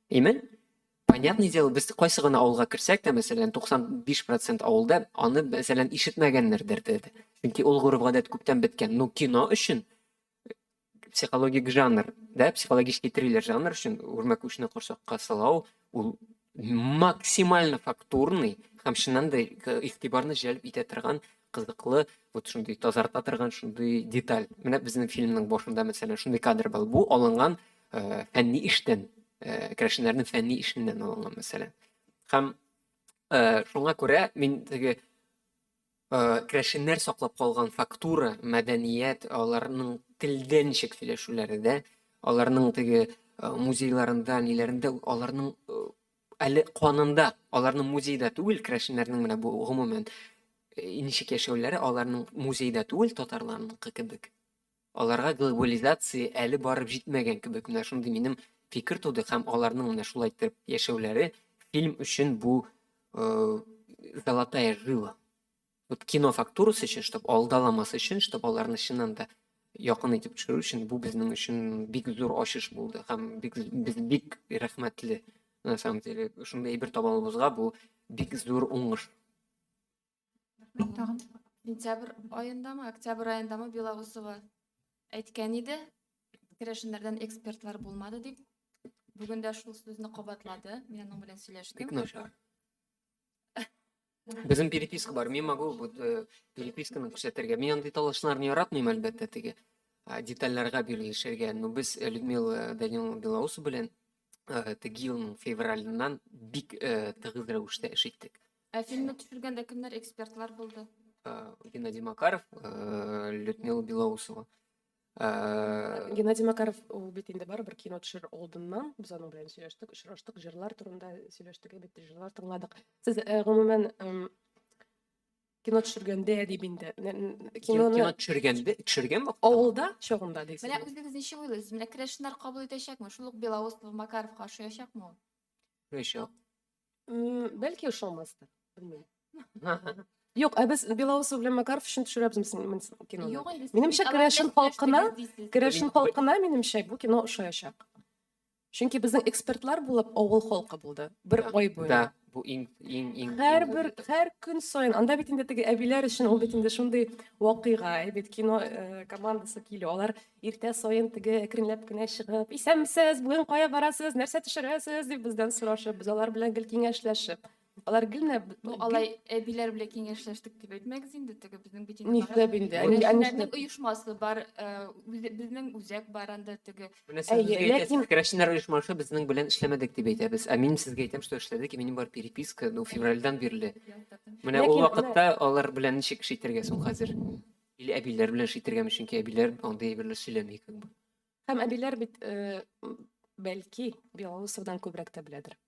Имен? Понятное дело, без кайсы гына авылга керсәк тә, мәсәлән, 95% авылда аны мәсәлән ишетмәгәннәрдер диде. Чөнки ул гореф-гадәт күптән беткән. Ну, кино өчен психологик жанр, да, психологический триллер жанр өчен үрмәкүчне корсакка салау, ул максимально фактурный һәм чыннан да игътибарны җәлеп итә торган кызыклы, вот шундый тазарта торган шундый деталь. Менә безнең фильмның башында мәсәлән шундый кадр бар. Бу алынган фәнни эштән, керәшеннәрнең фәнни эшеннән алынган мәсәлән. Һәм шуңа күрә мин теге керәшеннәр саклап калган фактура, мәдәният, аларның телдән ничек сөйләшүләре дә, аларның теге музейларында, ниләрендә, аларның әле канында, аларның музейда түгел, керәшеннәрнең менә бу гомумән ничек яшәүләре, аларның музейда түгел, татарларның кебек. Аларга глобализация әле барып җитмәгән кебек. Менә шундый минем фикер туды һәм аларның менә шулай итеп яшәүләре фильм өчен бу золотая жила. Вот кино фактурасы өчен, чтобы алдаламасы өчен, чтобы аларны чыннан да якын итеп төшерү өчен бу безнең өчен бик зур ачыш булды һәм без бик рәхмәтле. На самом деле, шундай әйбер табалыбызга бу бик зур уңыш. Сентябрь айындамы, октябрь айындамы Белоусова әйткән иде, керәшеннәрдән экспертлар булмады дип. Бүген дә шул сүзне кабатлады. Мин аның белән сөйләштем. Бик начар. Bizim переписка бар. Мен могу вот переписканы күрсәтергә. Мен андый талашуларны яратмыйм әлбәттә теге детальләргә бирелешергә. Но без Людмила Даниловна Белоусова белән теге елның февралыннан бик тыгыз рәвештә эш иттек. Фильмны төшергәндә кемнәр экспертлар булды? Геннадий Макаров, Людмила Белоусова. Геннадий Макаров ул бит инде барыбер кино төшер алдыннан без аның белән сөйләштек, очраштык, җырлар турында сөйләштек, бит җырлар тыңладык. Сез гомумән кино төшергәндә дип инде Кино төшергән бу. авылда чагында дисез. Менә үзегез ничек уйлыйсыз? Менә керәшеннәр кабул итәчәкме? Шул ук Белоусова, Макаровка ошаячакмы ул? Рәшә. Бәлки ошамастыр, белмим. Юк, без Белоусов белән Макаров өчен төшерәбез киноны. Юк инде. Минемчә керәшен халкына минемчә бу кино ошаячак. Чөнки безнең экспертлар булып авыл халкы булды. Бер ай буена. Да, бу иң Һәр көн сайын анда бит инде теге әбиләр өчен ул бит инде шундый вакыйга, бит кино командасы килә. Алар иртә сайын теге әкренләп кенә чыгып, "Исәнмесез, бүген кая барасыз, нәрсә төшерәсез?" дип бездән сорашып, без алар белән гел киңәшләшеп. Алар гелне Бу алай әбиләр белән киңәшләштек дип әйтмәгез инде, теге безнең бит Нишләп инде? Керәшеннәрнең оешмасы бар, безнең үзәк бар анда теге. Керәшеннәр оешмасы безнең белән эшләмәдек дип әйтәбез. Ә мин сезгә әйтәм, что эшләдек, минем бар переписка, ну февральдан бирле. Менә ул вакытта алар белән ничек эш итәргә соң хәзер? Или әбиләр белән эш итәргәме, чөнки әбиләр андый берле сөйләми как бы. Һәм әбиләр бит бәлки Белоусовдан күбрәк тә беләдер.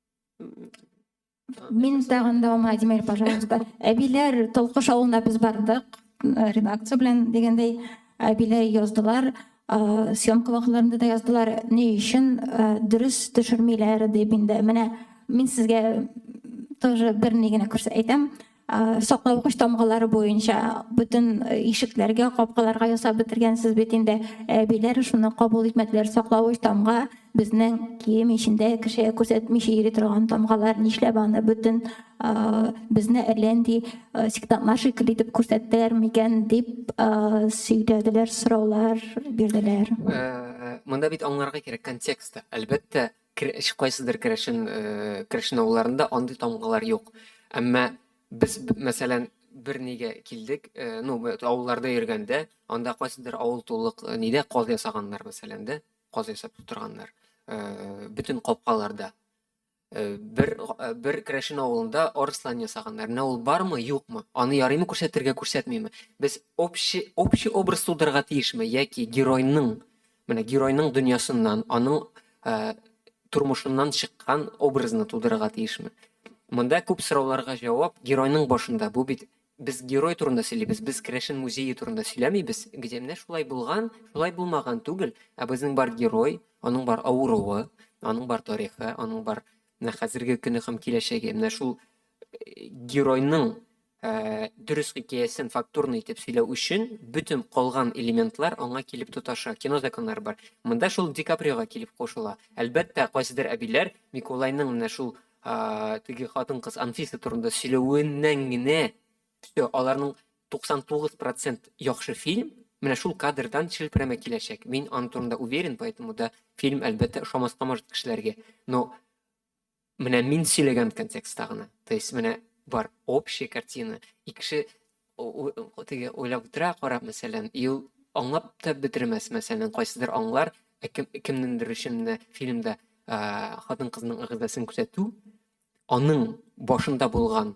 Мин тагын дәвам итәм, пожалуйста. Әбиләр Толкыш авылына без бардык, редакция белән дигәндәй, әбиләр яздылар, съемка вакытларында да яздылар, ни өчен дөрес төшермиләр дип инде. Менә мин сезгә тоже бер ни генә күрсәтәм. Саклауыч тамгалары буенча бүтән ишекләргә, капкаларга ясап бетергәнсез бит инде. Әбиләр шуны кабул итмәделәр. Саклауыч тамга безнең кием ичендә кешегә күрсәтмичә йөри торган тамгалар, нишләп аны бүтән безне әлләнди сектантлар шикелле итеп күрсәттеләр микән дип сөйләделәр, сораулар бирделәр. Монда бит аңларга кирәк контекстта. Әлбәттә, кайсыдыр керәшен авылларында андый тамгалар юк. Әмма без мәсәлән бер нигә килдек, ну авылларда йөргәндә, анда кайсыдыр авыл тулык нидә каз ясаганнар мәсәлән дә, каз ясап торганнар. Бүтән капкаларда. Бер керәшен авылында арыслан ясаганнар. Менә ул бармы, юкмы? Аны ярыймы күрсәтергә, күрсәтмиме? Без общий образ тудырга тиешме, яки геройның дөньясыннан, аның тормышыннан чыккан образны тудырга тиешме? Монда күп сорауларга җавап геройның башында. Бу бит без герой турында сөйлибез, без керәшен музее турында сөйләмибез. Где менә шулай булган, шулай булмаган түгел, ә безнең бар герой, аның бар авыруы, аның бар тарихы, аның бар хәзерге көне һәм киләчәге. Менә шул геройның дөрес хикәясен фактурны итеп сөйләү өчен бүтән калган элементлар аңа килеп тоташа. Кино законнары бар. Монда шул Ди Каприога килеп кушыла. Әлбәттә, кайсыдыр әбиләр Миколайның менә шул теге хатын-кыз Анфиса турында сөйләвеннән генә аларның 99% яхшы фильм менә шул кадрдан челпәрәмә киләчәк. Мин аны турында уверен, поэтому да фильм әлбәттә ошамаска может кешеләргә. Но менә мин сөйләгән контекстта гына. То есть менә бар общая картина. И кеше теге уйлап утыра, карап мәсәлән, ил аңлап та бетермәс мәсәлән, кайсыдыр аңлар, кемнеңдер өчен фильмда хатын-кызның ыгызасын күрсәтү аның башында булган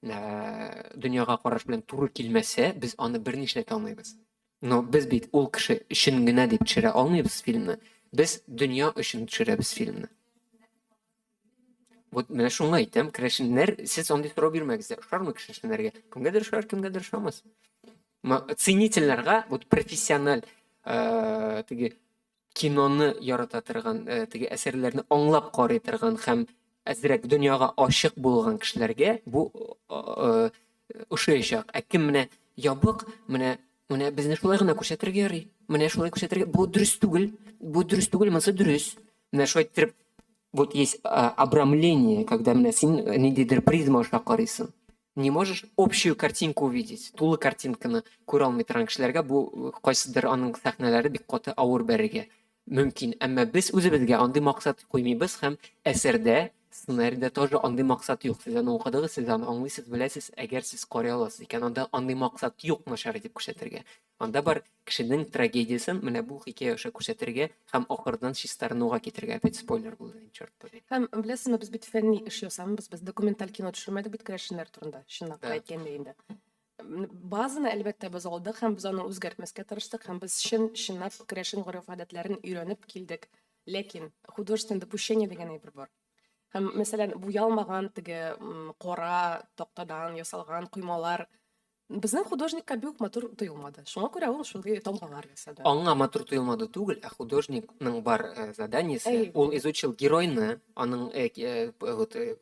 дөньяга караш белән туры килмәсә, без аны бернишләп алмыйбыз. Но без бит ул кеше өчен генә дип төшерә алмыйбыз фильмны. Без дөнья өчен төшерәбез фильмны. Вот менә шуңа әйтәм, керәшеннәр, сез андый сорау бирмәгез, ошармы керәшеннәргә? Кемгәдер ошар, кемгәдер ошамас. Ценительләргә, вот профессиональ теге киноны ярата торган, теге әсәрләрне аңлап карый торган һәм әзрәк дөньяга ашык булган кешеләргә бу ошаячак. Ә кем менә ябык, менә безне шулай гына күрсәтергә ярый. Менә шулай күрсәтергә, бу дөрес түгел. Бу дөрес түгел, монысы дөрес. Менә шулай итеп, вот есть обрамление, когда менә син ниндидер призма аша карыйсың. Не можешь общую картинку увидеть. Тулы картинканы күрә алмый торган кешеләргә бу кайсыдыр аның сәхнәләре бик каты авыр бәрергә мөмкин. Әмма без үзебезгә андый максат куймыйбыз һәм әсәрдә Сценарийда тоже андый максат юк. Сез аны укыдыгыз, сез аны аңлыйсыз, беләсез, әгәр сез карый аласыз икән, анда андый максат юк начар дип күрсәтергә. Анда бар кешенең трагедиясын менә бу хикәя аша күрсәтергә һәм ахырдан чистарынуга китергә. Опять спойлер булды, черт побери. Һәм беләсезме, без бит фәнни эш ясамыз, без документаль кино төшермәдек бит керәшеннәр турында. Чынлап Да. әйткәндә инде. Базаны әлбәттә без алдык һәм без аны үзгәртмәскә тырыштык һәм без чынлап керәшен гореф-гадәтләрен өйрәнеп килдек. Ләкин художественное допущение дигән әйбер бар. Һәм мәсәлән, буялмаган теге кара тактадан ясалган коймалар безнең художникка бик матур тоелмады. Шуңа күрә ул шундый тамгалар ясады. Аңа матур тоелмады түгел, ә художникның бар заданиесе, ул изучил геройны, аның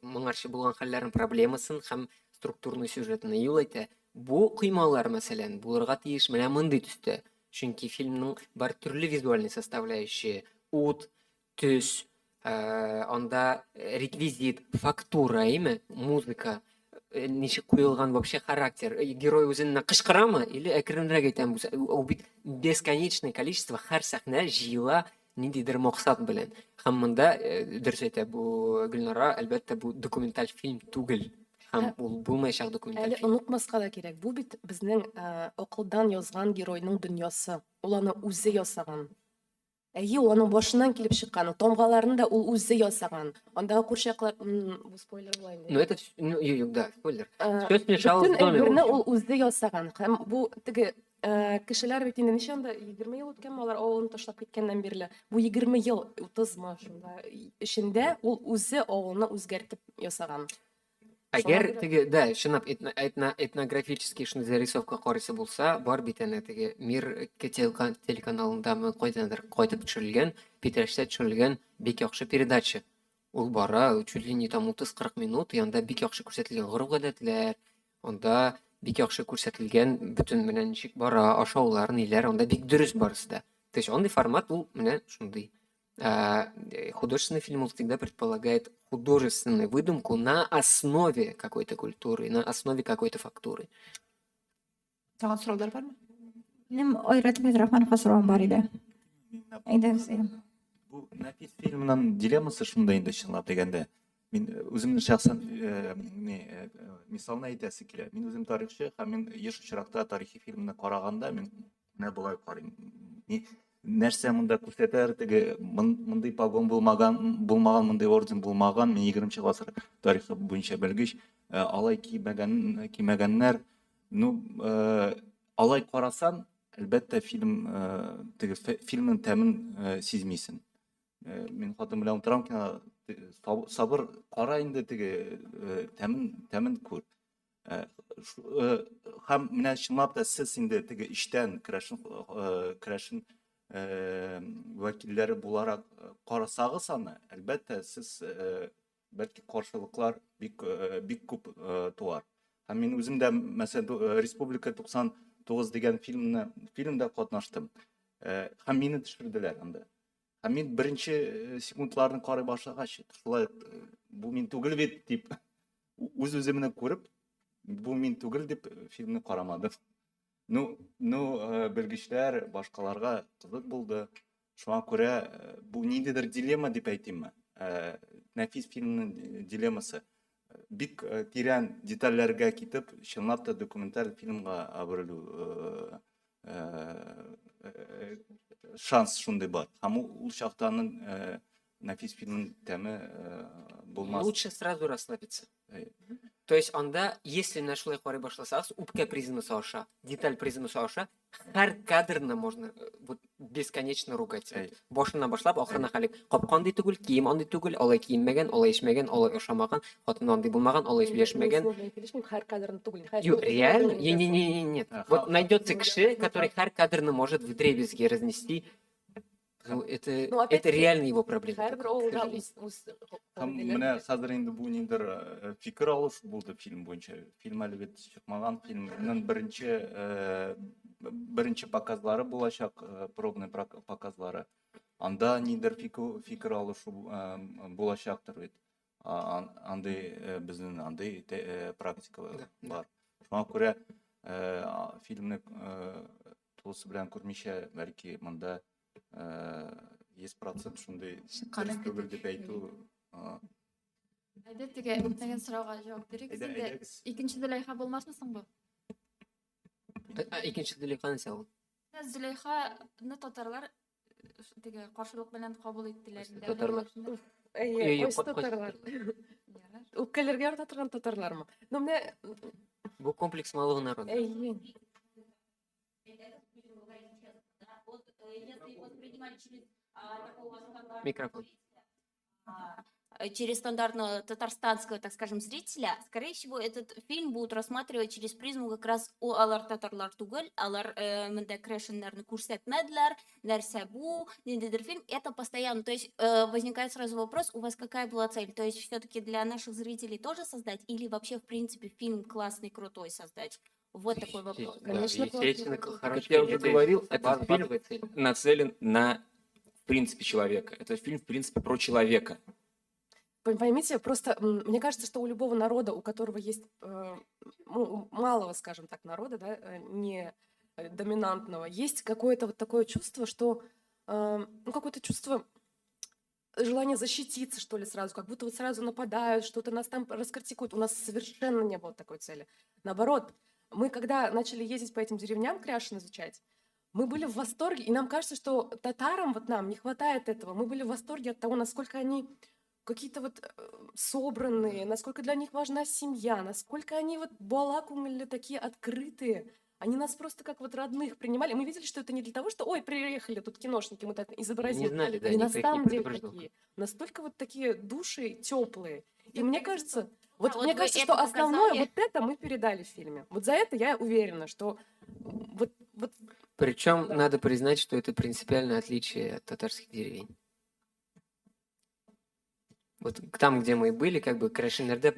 моңарчы булган хәлләрен, проблемасын һәм структурный сюжетны юл итә. Бу коймалар, мәсәлән, булырга тиеш менә мондый төстә. Чөнки фильмның бар төрле визуальный составляющие, ут, төс, анда реквизит, фактура, музыка, ничек куелган вообще характер. Герой үзеннән кычкырамы или әкренрәк әйтәм, ул бит бесконечное количество һәр сәхнә җыела ниндидер максат белән. Һәм монда дөрес әйтә бу Гөлнара, әлбәттә бу документаль фильм түгел. Һәм ул булмаячак документаль Әле фильм. онытмаска да кирәк. Бу бит безнең акылдан язган геройның дөньясы. Ул аны үзе ясаган. Әйе, ул аның башыннан килеп чыккан. Тамгаларын да ул үзе ясаган. Андагы күршәкләр, бу спойлер була инде. Ну это да, спойлер. Всё смешалось в Bütün доме. в әйберне общем. ул үзе ясаган. Һәм бу теге кешеләр бит инде ничәндә 20 ел үткәнме алар авылын ташлап киткәннән бирле. Бу 20 ел, 30-мы шунда эчендә ул үзе авылны үзгәртеп ясаган. Әгәр теге, да, чынлап этнографический шундый зарисовка карыйсы булса, бар бит әнә теге Мир телеканалында кайдандыр кайтып төшерелгән, Питрәштә төшерелгән бик яхшы передача. Ул бара, чуть ли не там 30-40 минут, янда бик яхшы күрсәтелгән гореф-гадәтләр, анда бик яхшы күрсәтелгән бөтен менә ничек бара, ашаулар, ниләр, анда бик дөрес барысы да. То есть андый формат ул менә шундый. Художественный фильм он всегда предполагает художественную выдумку на основе какой-то культуры, на основе какой-то фактуры. Тагын сораулар бармы? Минем Айрат Митрахмановка сорауым бар иде. Әйдәгез. Бу Нәфис фильмның дилеммасы шунда инде чынлап дигәндә. Мин үземнең шәхсән мисалны әйтәсе килә. Мин үзем тарихчы һәм мин еш очракта тарихи фильмны караганда мин менә булай карыйм. Нәрсә монда күрсәтәр, теге мондый погон булмаган, мондый орден булмаган, мен 20-нче гасыр тарихы буенча белгеч, алай кимәгәннәр, ну, алай карасан, әлбәттә теге фильмның тәмен сизмисен. Мин хатын белән утырам кино, сабыр кара инде теге тәмен күр. Һәм менә чынлап та сез инде теге иштән керәшен вәкилләре буларак карасагыз аны, әлбәттә сез бәлки каршылыклар бик күп туар. Һәм мин үзем дә мәсәлән Республика 99 дигән фильмда катнаштым. Һәм мине төшерделәр анда. Һәм мин беренче секундларны карый башлагач, шулай бу мин түгел бит дип үз-үземне күреп, бу мин түгел дип фильмны карамадым. Ну, белгечләр башкаларга кызык булды. Шуңа күрә бу ниндидер дилемма дип әйтимме? Нәфис фильмның дилеммасы. Бик тирән детальләргә китеп, чынлап та документаль фильмга әверелү шанс шундый бар. Һәм ул чактаның Нәфис фильмның тәме булмас. Лучше сразу расслабиться. То есть анда, если на шулай карый башласагыз, үпкә призмасы аша, деталь призмасы аша, һәр кадрны можно бесконечно ругать. Башына башлап, ахырына хәлек. Капкандай түгел, кием андай түгел, алай киенмәгән, алай эчмәгән, алай ашамаган, хатын андый булмаган, алай сөйләшмәгән. Һәр кадрны түгел. Реально? Нет. Вот найдется кеше, который һәр кадрны может вдребезги разнести. Ну, это реально его проблема. Һәм менә хәзер инде бу ниндер фикер алыш булды фильм буенча. Фильм әле бит чыкмаган, фильмның беренче показлары булачак, пробный показлары. Анда ниндер фикер алыш булачактыр бит. Андай безнең андай практика бар. Шуңа күрә фильмны тулысы белән күрмичә, бәлки монда 100% шундай түгел дип әйтү Айда деген сурауга жооп берейик. Сенде экинчи Зулейха болмасмысың бу? Экинчи Зулейханы сал. Зулейханы татарлар тиги каршылык менен кабыл эттилер. Татарлар. Ойсы татарлар. Уккалерге арта турган татарлармы? Ну, мне... Бу комплекс малого народа. Микрофон. Через стандартного татарстанского, так скажем, зрителя, скорее всего, этот фильм будут рассматривать через призму как раз у алар татарлар тугел, алар мында крешеннерны күрсәтмәделәр, нәрсә бу, ниндидер фильм. Это постоянно, то есть возникает сразу вопрос, у вас какая была цель? То есть все-таки для наших зрителей тоже создать или вообще, в принципе, фильм классный, крутой создать? Вот такой вопрос. Конечно, естественно, Как я уже говорил, этот фильм нацелен на, в принципе, человека. Это фильм, в принципе, про человека. Поймите, просто мне кажется, что у любого народа, у которого есть, у малого, скажем так, народа, да, не доминантного, есть какое-то вот такое чувство, что, ну, какое-то чувство желания защититься, что ли, сразу, как будто вот сразу нападают, что-то нас там раскритикуют. У нас совершенно не было такой цели. Наоборот, мы, когда начали ездить по этим деревням Кряшин изучать, мы были в восторге, и нам кажется, что татарам, вот нам, не хватает этого. Мы были в восторге от того, насколько они какие-то вот собранные, насколько для них важна семья, насколько они вот балакумели такие открытые. Они нас просто как вот родных принимали. Мы видели, что это не для того, что, ой, приехали тут киношники, мы так изобразим. Не знали, да, Они на никаких самом деле предупреждений. такие. Настолько вот такие души теплые. И мне кажется, вот вот мне вы кажется, это что основное показали. вот это мы передали в фильме. Вот за это я уверена, что вот Причем надо признать, что это принципиальное отличие от татарских деревень. Вот там, где мы были, как бы Крашинерде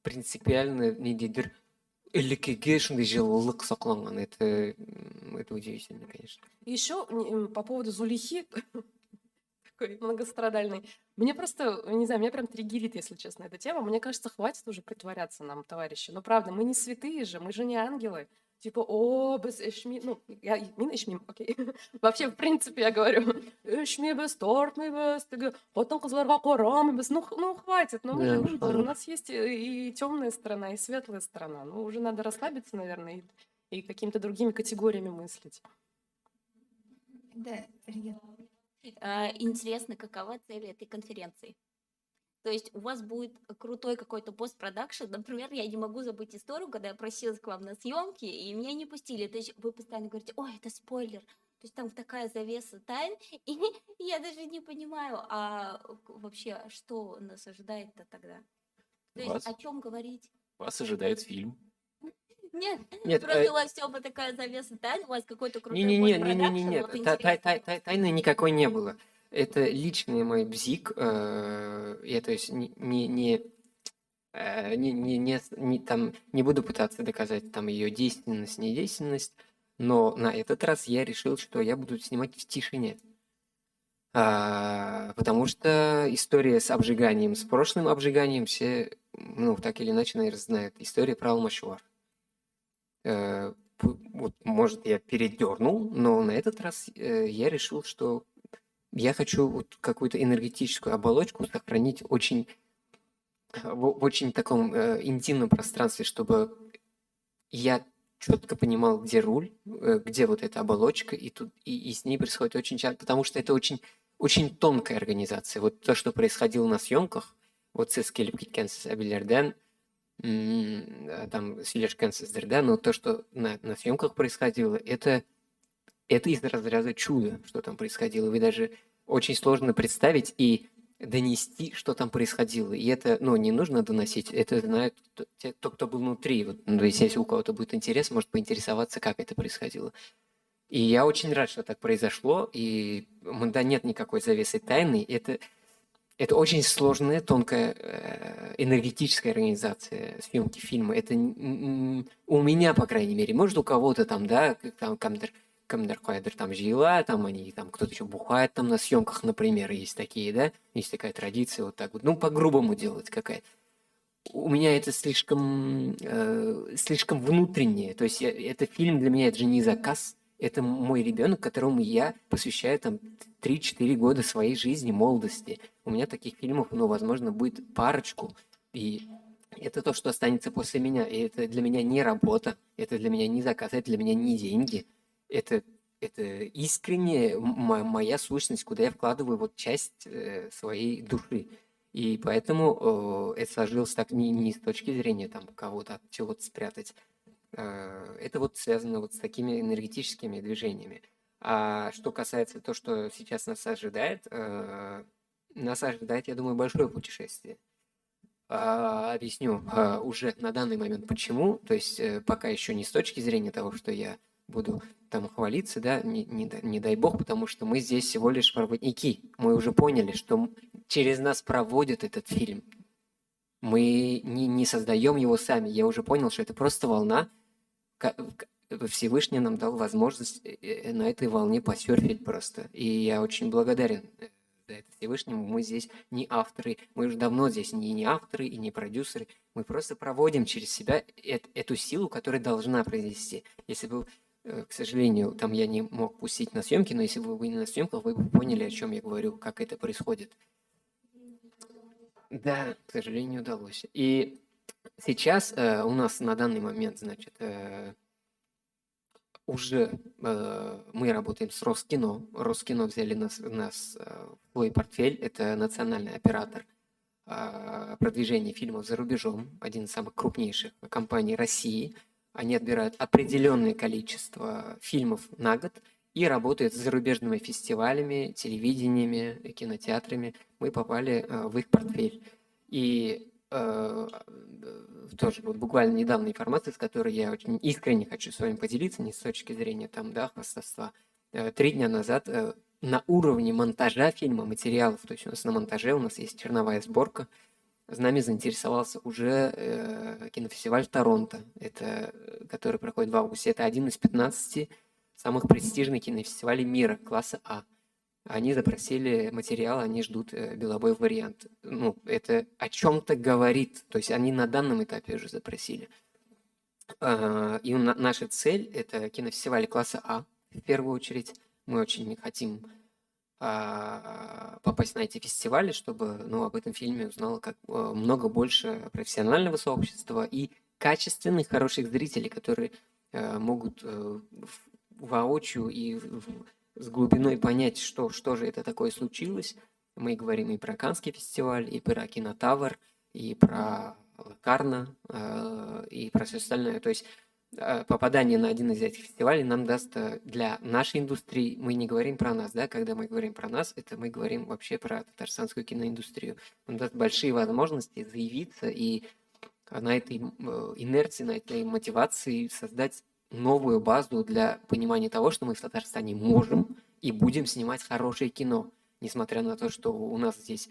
принципиально недидер элекеге шундай жылылык сакланган. Это удивительно, конечно. еще по поводу Зулихи, такой многострадальный. Мне просто, не знаю, меня прям триггерит, если честно, эта тема. Мне кажется, хватит уже притворяться нам, товарищи. Но правда, мы не святые же, мы же не ангелы. Типа, о, без эшми, ну, я мин эшмим, окей. Вообще, в принципе, я говорю, эшми без, тортный без, потом кызларга корам без. Ну, хватит, ну, мы же Да, люди, у хватит. нас есть и темная сторона, и светлая сторона. Ну, уже надо расслабиться, наверное, и какими-то другими категориями мыслить. Да, Интересно, какова цель этой конференции? То есть у вас будет крутой какой-то постпродакшн. Например, я не могу забыть историю, когда я просилась к вам на съемки, и меня не пустили. То есть вы постоянно говорите, ой, это спойлер. То есть там такая завеса тайн, и я даже не понимаю, а вообще, что нас ожидает-то тогда? То есть Вас? о чем говорить? Вас ожидает фильм. Нет, Нет, просто у вас все такая завеса тайн, у вас какой-то крутой Не-не-не, постпродакшн. Вот интересно. тайны никакой не было. Это личный мой бзик. Я, то есть, не буду пытаться доказать там ее действенность, недейственность, но на этот раз я решил, что я буду снимать в тишине. Потому что история с обжиганием, с прошлым обжиганием все, ну, так или иначе, наверное, знают. История про Алмашуар. Вот, может, я передернул, но на этот раз я решил, что я хочу вот какую-то энергетическую оболочку сохранить очень в очень таком интимном пространстве, чтобы я четко понимал, где руль, где вот эта оболочка, и тут и с ней происходит очень часто, потому что это очень, очень тонкая организация. Вот то, что происходило на съемках, вот с келіп кеткен сәбилерден, там сөйлешкен сіздерден, но то, что на съемках происходило, это из разряда чуда, что там происходило. Вы даже очень сложно представить и донести, что там происходило. И это, ну, не нужно доносить, это знают тот, кто был внутри. Вот, ну, если у кого-то будет интерес, может поинтересоваться, как это происходило. И я очень рад, что так произошло, и да, нет никакой завесы тайны. Это очень сложная, тонкая, энергетическая организация съемки фильма. Это у меня, по крайней мере, может, у кого-то там, да, там кімдір там жила, там они, там кто-то еще бухает там на съемках, например, есть такие, да, есть такая традиция вот так вот, ну, по-грубому делать какая-то. У меня это слишком внутреннее, то есть это фильм для меня, это же не заказ, Это мой ребенок, которому я посвящаю там 3-4 года своей жизни, молодости. У меня таких фильмов, ну, возможно, будет парочку. И это то, что останется после меня. И это для меня не работа, это для меня не заказ, это для меня не деньги. Это искренняя моя сущность, куда я вкладываю вот часть своей души. И поэтому это сложилось так не с точки зрения там кого-то от чего-то спрятать. Это вот связано вот с такими энергетическими движениями. А что касается того, что сейчас нас ожидает, я думаю, большое путешествие. Объясню уже на данный момент почему. То есть пока еще не с точки зрения того, что я буду там хвалиться, да, не дай бог, потому что мы здесь всего лишь проводники. Мы уже поняли, что через нас проводят этот фильм. Мы не создаем его сами. Я уже понял, что это просто волна. Всевышний нам дал возможность на этой волне посерфить просто. И я очень благодарен за это Всевышнему. Мы здесь не авторы, мы уже давно здесь не авторы и не продюсеры. Мы просто проводим через себя эту силу, которая должна произвести. Если бы, к сожалению, там я не мог пустить на съемки, но если бы вы были на съемках, вы бы поняли, о чем я говорю, как это происходит. Да, к сожалению, не удалось. И сейчас у нас на данный момент, значит, уже мы работаем с Роскино. Роскино взяли нас в свой портфель. Это национальный оператор продвижения фильмов за рубежом. Один из самых крупнейших компаний России. Они отбирают определенное количество фильмов на год и работают с зарубежными фестивалями, телевидениями, кинотеатрами. Мы попали в их портфель. И тоже вот буквально недавняя информация, с которой я очень искренне хочу с вами поделиться, не с точки зрения там, да, хвастовства. 3 дня назад на уровне монтажа фильма, материалов, то есть у нас на монтаже у нас есть черновая сборка, с нами заинтересовался уже кинофестиваль в Торонто, который проходит в августе. Это один из 15 самых престижных кинофестивалей мира, класса А. Они запросили материал, они ждут белобой вариант. Ну, это о чем-то говорит. То есть они на данном этапе уже запросили. И наша цель – это кинофестиваль класса А, в первую очередь. Мы очень хотим попасть на эти фестивали, чтобы об этом фильме узнало как много больше профессионального сообщества и качественных, хороших зрителей, которые могут воочию и с глубиной понять, что же это такое случилось. Мы говорим и про Каннский фестиваль, и про Кинотавр, и про Локарно, и про все остальное. То есть попадание на один из этих фестивалей нам даст для нашей индустрии, мы не говорим про нас, да, когда мы говорим про нас, это мы говорим вообще про татарстанскую киноиндустрию. Он даст большие возможности заявиться и на этой инерции, на этой мотивации создать новую базу для понимания того, что мы в Татарстане можем и будем снимать хорошее кино, несмотря на то, что у нас здесь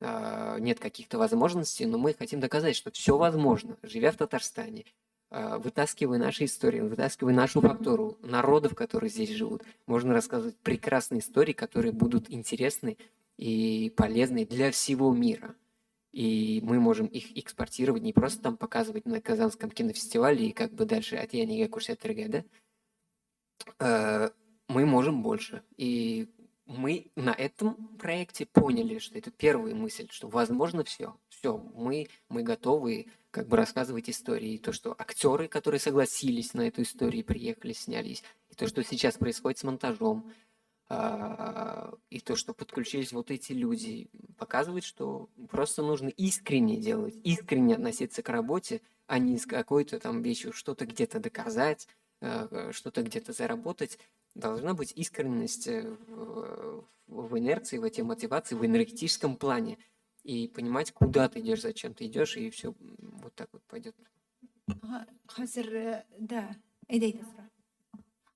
нет каких-то возможностей, но мы хотим доказать, что все возможно, живя в Татарстане, вытаскивая наши истории, вытаскивая нашу фактуру народов, которые здесь живут. Можно рассказывать прекрасные истории, которые будут интересны и полезны для всего мира. И мы можем их экспортировать, не просто там показывать на Казанском кинофестивале и как бы дальше от Янига Курсеттерге, да? Мы можем больше. И мы на этом проекте поняли, что это первая мысль, что возможно все. Все, мы готовы как бы рассказывать истории. И то, что актеры, которые согласились на эту историю, приехали, снялись. И то, что сейчас происходит с монтажом. И то, что подключились вот эти люди, показывает, что просто нужно искренне делать, искренне относиться к работе, а не с какой-то там вещью что-то где-то доказать, что-то где-то заработать. Должна быть искренность в инерции, в этой мотивации, в энергетическом плане. И понимать, куда ты идешь, зачем ты идешь, и все вот так вот пойдет. Да,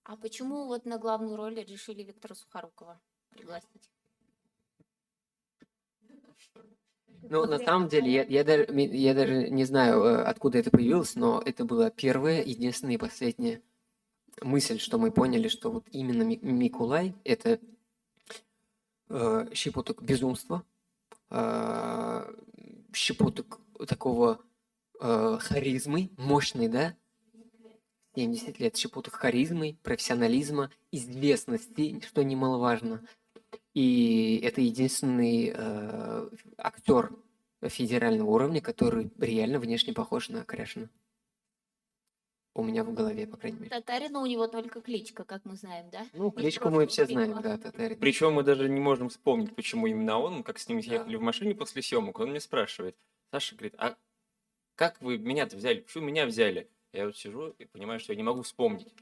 А почему вот на главную роль решили Виктора Сухорукова пригласить? Ну, на самом деле, я даже не знаю, откуда это появилось, но это была первая, единственная и последняя мысль, что мы поняли, что вот именно Микулай – это щепоток безумства, щепоток такого харизмы, мощной, да, 70 лет щепоток харизмы, профессионализма, известности, что немаловажно. И это единственный актер федерального уровня, который реально внешне похож на Крешина. У меня в голове, по крайней мере. Татарина у него только кличка, как мы знаем, да? Ну, Из кличку мы прошлого все фильма. знаем, да, Татарин. Причем мы даже не можем вспомнить, почему именно он, как с ним ехали в машине после съемок. Он мне спрашивает, Саша говорит, а как вы меня-то взяли? Почему меня взяли? Я вот сижу и понимаю, что я не могу вспомнить,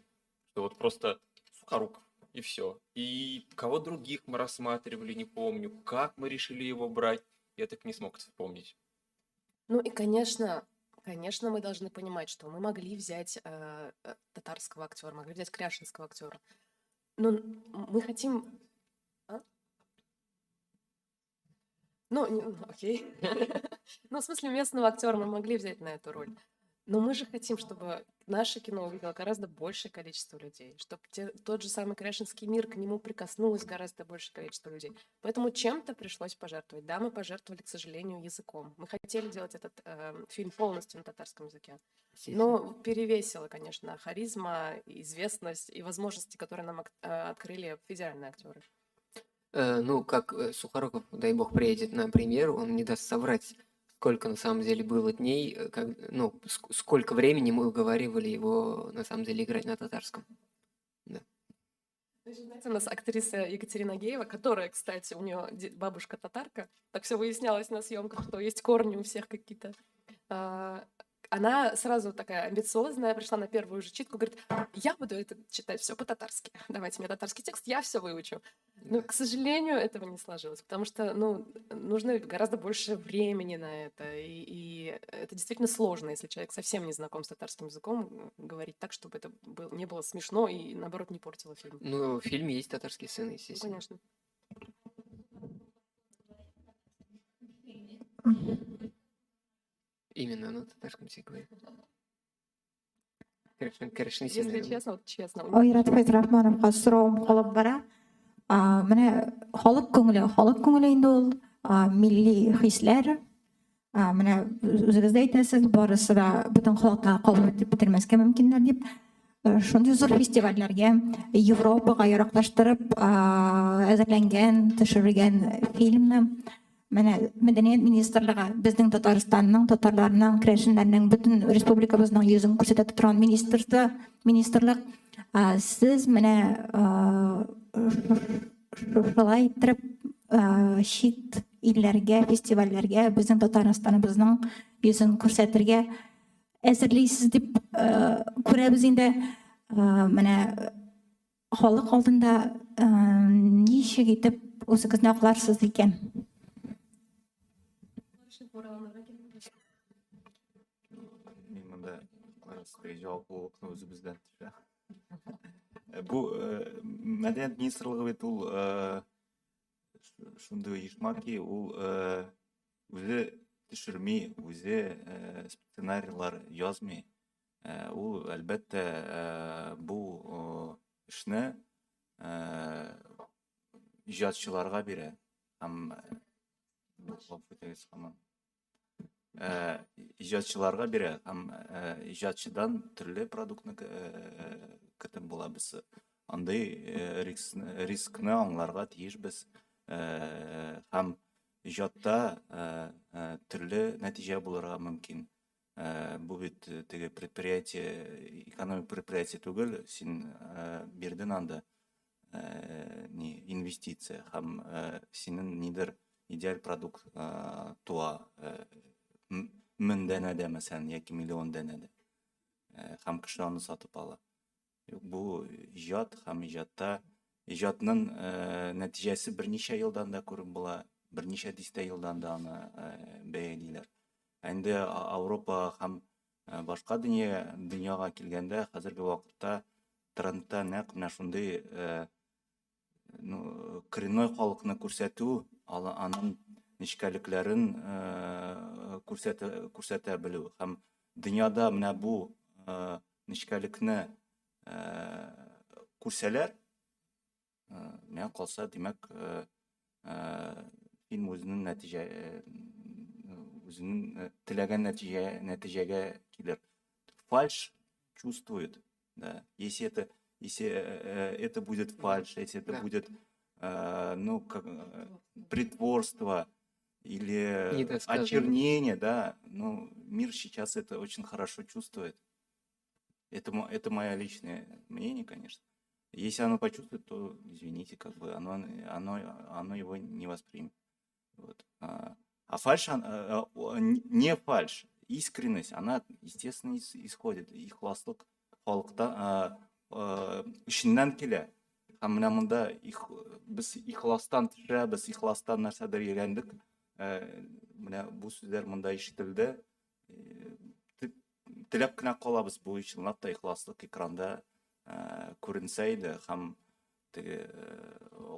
что вот просто Сухоруков, и все. И кого других мы рассматривали, не помню. Как мы решили его брать, я так не смог вспомнить. Ну и, конечно, мы должны понимать, что мы могли взять татарского актера, могли взять кряшинского актера. Но мы хотим... А? Окей. Ну, в смысле, местного актера мы могли взять на эту роль. Но мы же хотим, чтобы наше кино увидело гораздо большее количество людей, чтобы тот же самый Кряшинский мир, к нему прикоснулось гораздо большее количество людей. Поэтому чем-то пришлось пожертвовать. Да, мы пожертвовали, к сожалению, языком. Мы хотели делать этот фильм полностью на татарском языке. Но перевесила, конечно, харизма, известность и возможности, которые нам открыли федеральные актеры. Ну, как Сухоруков, дай бог, приедет на премьеру, он не даст соврать, сколько на самом деле было дней, сколько времени мы уговаривали его на самом деле играть на татарском. Да. Знаете, у нас актриса Екатерина Геева, которая, кстати, у нее бабушка татарка, так все выяснялось на съемках, что есть корни у всех какие-то. Она сразу такая амбициозная, пришла на первую же читку, говорит, я буду это читать все по-татарски. Давайте мне татарский текст, я все выучу. Но, к сожалению, этого не сложилось, потому что, нужно гораздо больше времени на это, и это действительно сложно, если человек совсем не знаком с татарским языком, говорить так, чтобы это не было смешно и, наоборот, не портило фильм. Ну, в фильме есть татарские сцены, естественно. Конечно. Именно на татарском языке говорит. Если честно, вот честно. Ойрат Файзрахмановқа сұрауым қалып бара. Міне халық көңілі енді ол милли хислер. Міне өзіңізде айтасыз, барысы да бүтін халыққа қабыл етіп бітірмеске мүмкіндер деп. Шундай зор фестивальләргә Европаға ярақташтырып әзерленген, төшерелгән фильмны менә Мәдәният министрлыгы безнең Татарстанның татарларның, крәшеннәрнең бөтен республикабызның йөзен күрсәтә торган министрлык сез менә шулай итеп чит илләргә, фестивальләргә безнең Татарстаныбызның йөзен күрсәтергә әзерлисез дип күрәбез инде. Менә халык алдында ничек итеп үзегезне акларсыз икән? Мен мында сұрай жауап болуқтың өзі бізден түші. Бұл мәдениет министрлігі бет ол шунды ешмаки, ол өзі түшірмей, өзі сценарийлар язмай. Ол әлбәтте бұл ішні ижадшыларға бере. Ижадшыларға бере, ижадшыдан түрлі продуктны күтім бола біз. Андай рискны аңларға тиеш біз. Ижадта түрлі нәтиже боларға мүмкін. Бұл бет теге предприятие, экономик предприятие түгіл, сен бердің анда инвестиция. Сенің недер идеал продукт туа мың дәнәдә, мәсәлән, яки миллион дәнәдә. Кеше аны сатып ала. Бұл ижад, ижадта, ижадның нәтижесі бірнеше елдан да көріп була, бірнеше дистә елдан да аны бәялиләр. Әнде Европа һәм башка дөньяга килгәндә, хәзерге вакытта трендта нәкъ менә шундый коренной халыкны күрсәтү, аның нечкәлекләрен күрсәтә белү. Һәм дөньяда менә бу нечкәлекне күрсәләр, менә калса, димәк, фильм үзенең үзенең теләгән нәтиҗәгә килер. Фальш чувствует. Да. Если это будет фальшь, если это Да. будет ну, как, притворство или Недосказанность. очернение, да, ну, мир сейчас это очень хорошо чувствует. Это мое личное мнение, конечно. Если оно почувствует, то, извините, как бы оно его не воспримет. Вот. А фальшь, не фальшь, искренность, она, естественно, исходит. Ихласлык халықтан ішіннен келе. Һәм менә монда без ихластан төшә, без ихластан нәрсәдер өйрәндек. Менә бу сүзләр монда ишетелде. Теләп кенә калабыз бу чынлап та ихласлык экранда күренсә иде һәм теге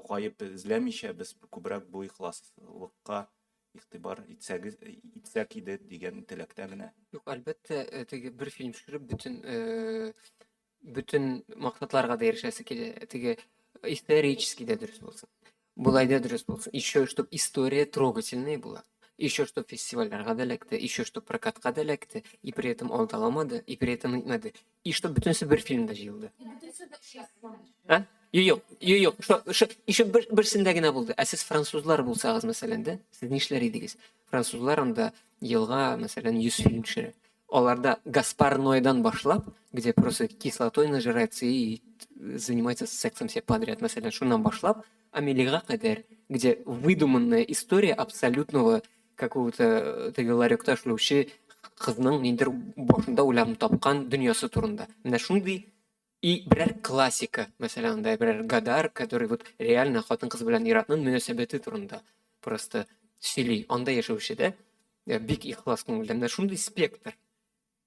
гаеп эзләмичә без күбрәк бу ихласлыкка игътибар итсәк иде дигән теләктә генә. Юк, әлбәттә, теге бер фильм төшереп бүтән максатларга да ирешәсе килә. Теге исторически дә дөрес булсын. Булай да дөрес булсын. Еще чтоб история трогательная была. Еще чтоб фестивальләргә да эләкте, еще чтоб прокатка да эләкте, и при этом алдаламады, и при этом итмәде. И чтоб бүтәнсе бер фильмда җыелды. Юк. Еще берсендә генә булды. Ә сез французлар булсагыз, мәсәлән, да, сез нишләр идегез? Французлар анда елга, мәсәлән, 100 фильм төшерә. Аларда Гаспар Ноэдан башлап, где просто кислотой нажирается и занимается сексом все подряд, мәсәлән, шуннан башлап, Амелига кадәр, где выдуманная история абсолютного какого-то теге ларекта эшләүче кызның ниндер башында уйлап тапкан дөньясы турында. Менә шундый и берәр классика, мәсәлән, анда берәр Гадар, который вот реально хатын-кыз белән иратның мөнәсәбәте турында просто сөйли. Анда яшәүче дә бик ихлас күңелдән. Менә шундый спектр.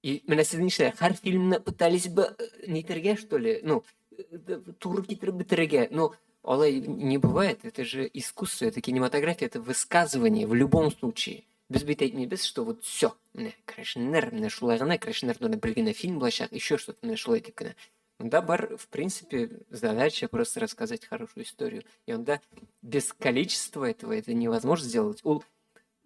И менә сез нишләр? Һәр фильмны пытались бы нитергә, что ли? Ну, туры китереп бетерергә. Но алай не бывает. Это же искусство, это кинематография, это высказывание в любом случае. Без бит әйтмибез, что вот все. Менә Крашнер, менә шулай гына Крашнер турында бер генә фильм булачак, еще что-то менә шулай дип кенә. Да, бар, в принципе, задача просто рассказать хорошую историю. И он, да, без количества этого это невозможно сделать. Ул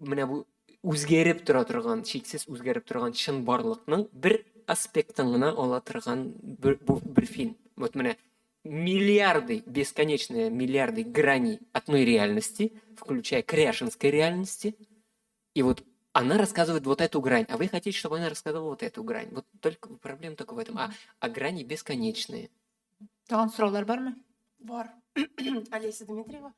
менә бу үзгәреп тора торган, чиксез үзгәреп торган чын барлыкның бер аспектын гына ала торган бер фильм. Вот менә миллиарды, бесконечные миллиарды граней одной реальности, включая кряшинской реальности. И вот она рассказывает вот эту грань, а вы хотите, чтобы она рассказывала вот эту грань. Вот только проблема только в этом. А грани бесконечные. Тагын сораулар бармы? Бар. Олеся Дмитриева.